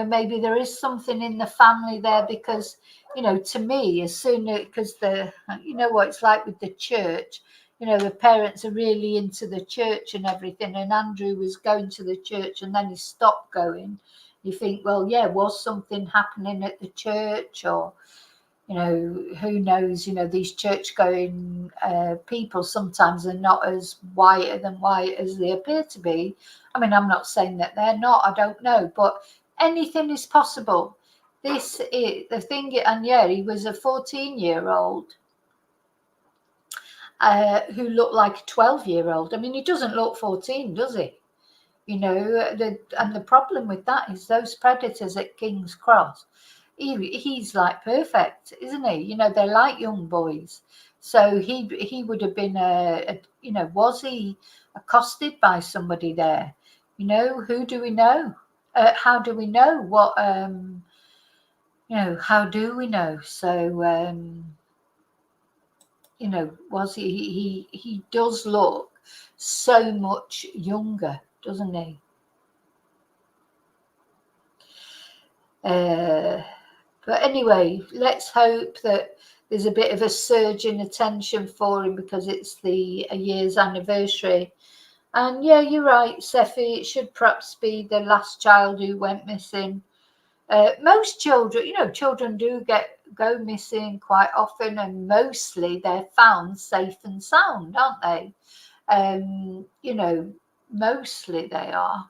maybe there is something in the family there, because to me, as soon as, because what it's like with the church, the parents are really into the church and everything, and Andrew was going to the church and then he stopped going. You think, well, yeah, was something happening at the church, or who knows? These church-going people sometimes are not as white as they appear to be. I mean, I'm not saying that they're not. I don't know, but anything is possible. This is the thing, and yeah, he was a 14-year-old who looked like a 12-year-old. I mean, he doesn't look 14, does he? And the problem with that is those predators at Kings Cross. He's like perfect, isn't he? They're like young boys. So he would have been was he accosted by somebody there? Who do we know? How do we know what? How do we know? So was he does look so much younger, doesn't he? But anyway, let's hope that there's a bit of a surge in attention for him, because it's a year's anniversary. And yeah, you're right, Sephi, it should perhaps be the last child who went missing. Most children, children do go missing quite often, and mostly they're found safe and sound, aren't they? You know, mostly they are.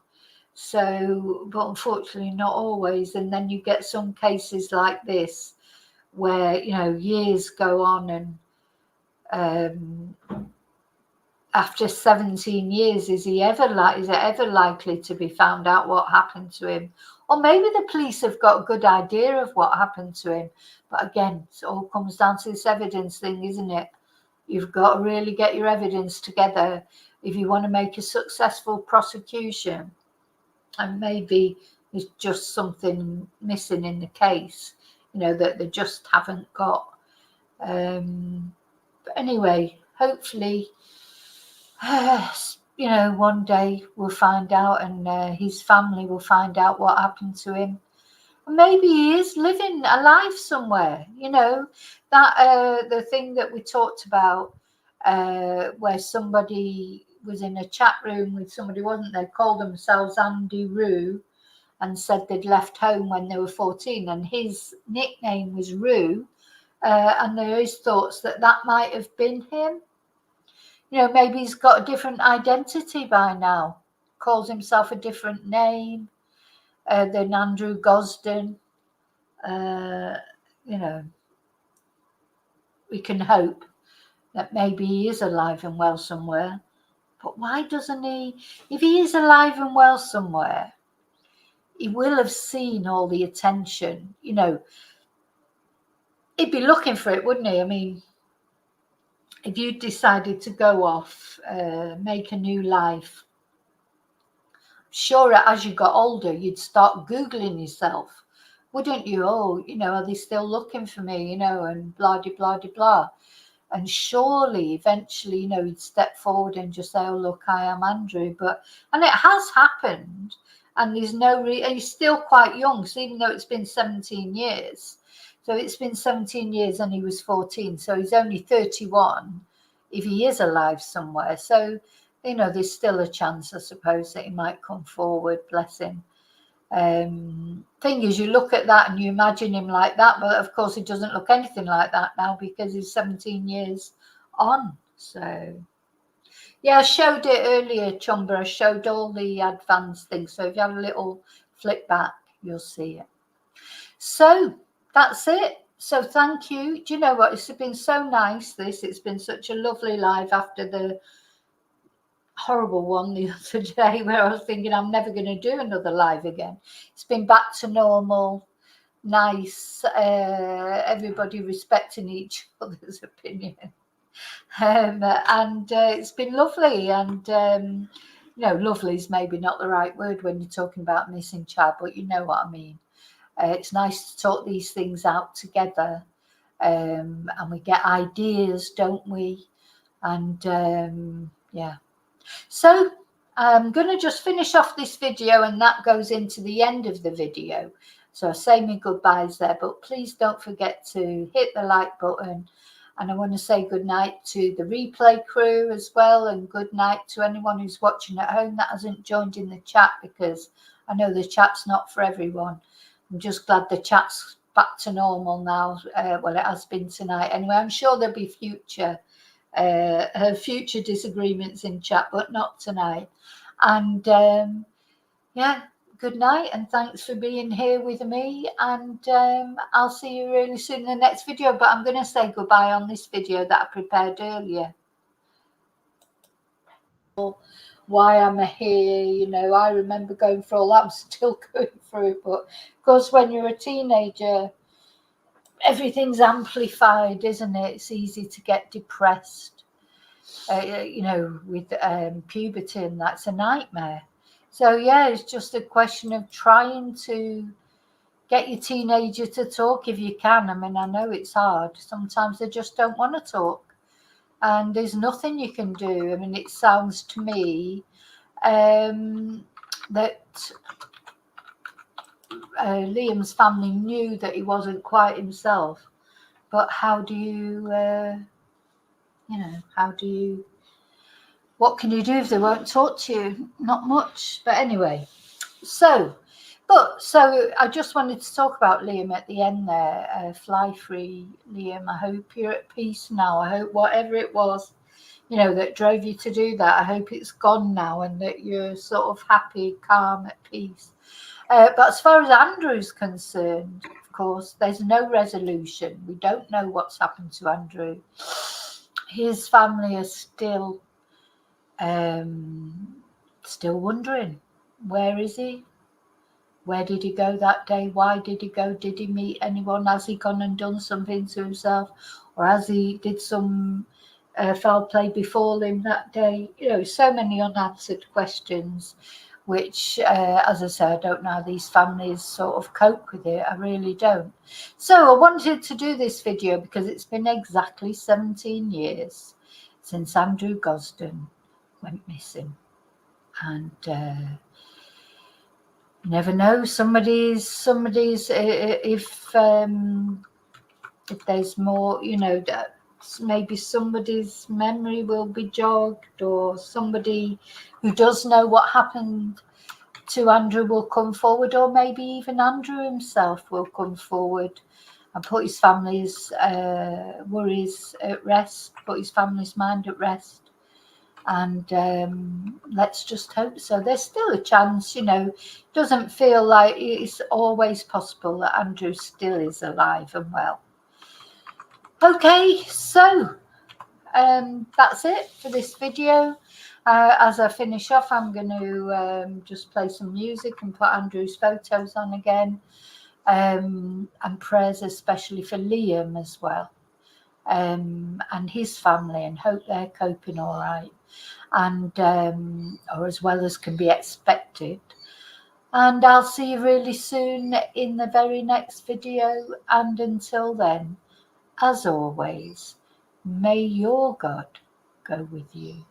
So, but unfortunately not always. And then you get some cases like this where, you know, years go on and after 17 years, is it ever likely to be found out what happened to him? Or maybe the police have got a good idea of what happened to him. But again, it all comes down to this evidence thing, isn't it? You've got to really get your evidence together if you want to make a successful prosecution. And maybe there's just something missing in the case, you know, that they just haven't got. But anyway, hopefully, you know, one day we'll find out, and his family will find out what happened to him. Maybe he is living a life somewhere, you know, that the thing that we talked about, where somebody was in a chat room with somebody, wasn't they, called themselves Andy Roo, and said they'd left home when they were 14, and his nickname was Roo, and there is thoughts that that might have been him. You know, maybe he's got a different identity by now, calls himself a different name than Andrew Gosden. You know, we can hope that maybe he is alive and well somewhere. But why doesn't he? If he is alive and well somewhere, he will have seen all the attention. You know, he'd be looking for it, wouldn't he? I mean, if you decided to go off, make a new life, sure, as you got older, you'd start Googling yourself, wouldn't you? Oh, you know, are they still looking for me? You know, and blah, blah, blah, blah. And surely, eventually, you know, he'd step forward and just say, oh, look, I am Andrew. And it has happened. And there's no and he's still quite young. So even though it's been 17 years, so it's been 17 years and he was 14. So he's only 31 if he is alive somewhere. So, you know, there's still a chance, I suppose, that he might come forward, bless him. Thing is, you look at that and you imagine him like that, but of course he doesn't look anything like that now because he's 17 years on. So yeah, I showed it earlier, Chumba. I showed all the advanced things, so if you have a little flip back, you'll see it. So that's it. So thank you. Do you know what, it's been so nice, it's been such a lovely live after the horrible one the other day where I was thinking I'm never going to do another live again. It's been back to normal, nice, everybody respecting each other's opinion, and it's been lovely. And you know, lovely is maybe not the right word when you're talking about missing child, but you know what I mean. It's nice to talk these things out together, and we get ideas, don't we? And yeah. So I'm going to just finish off this video, and that goes into the end of the video. So I say my goodbyes there, but please don't forget to hit the like button. And I want to say good night to the replay crew as well, and good night to anyone who's watching at home that hasn't joined in the chat, because I know the chat's not for everyone. I'm just glad the chat's back to normal now. Well, it has been tonight. Anyway, I'm sure there'll be future disagreements in chat, but not tonight. And yeah, good night, and thanks for being here with me. And I'll see you really soon in the next video. But I'm going to say goodbye on this video that I prepared earlier. Why am I here? You know, I remember going through all that. I'm still going through it, but of course, when you're a teenager, everything's amplified, isn't it? It's easy to get depressed. You know, with puberty, and that's a nightmare. So yeah, it's just a question of trying to get your teenager to talk if you can. I mean, I know it's hard. Sometimes they just don't want to talk, and there's nothing you can do. I mean, it sounds to me that Liam's family knew that he wasn't quite himself, but how do you you know, what can you do if they won't talk to you? Not much. But anyway, so I just wanted to talk about Liam at the end there. Fly free, Liam. I hope you're at peace now. I hope whatever it was you know, that drove you to do that. I hope it's gone now and that you're sort of happy, calm, at peace. But as far as Andrew's concerned, of course, there's no resolution. We don't know what's happened to Andrew. His family are still wondering, where is he? Where did he go that day? Why did he go? Did he meet anyone? Has he gone and done something to himself? Or has he did some foul play befall him that day? You know, so many unanswered questions, which, as I say, I don't know how these families sort of cope with it. I really don't. So I wanted to do this video because it's been exactly 17 years since Andrew Gosden went missing. And you never know, somebody's if there's more, you know, that maybe somebody's memory will be jogged, or somebody who does know what happened to Andrew will come forward, or maybe even Andrew himself will come forward and put his family's worries at rest, put his family's mind at rest. And let's just hope so. There's still a chance, you know. Doesn't feel like it's always possible that Andrew still is alive and well. Okay, so that's it for this video. As I finish off, I'm going to just play some music and put Andrew's photos on again, and prayers especially for Liam as well, and his family, and hope they're coping all right, and or as well as can be expected. And I'll see you really soon in the very next video, and until then, as always, may your God go with you.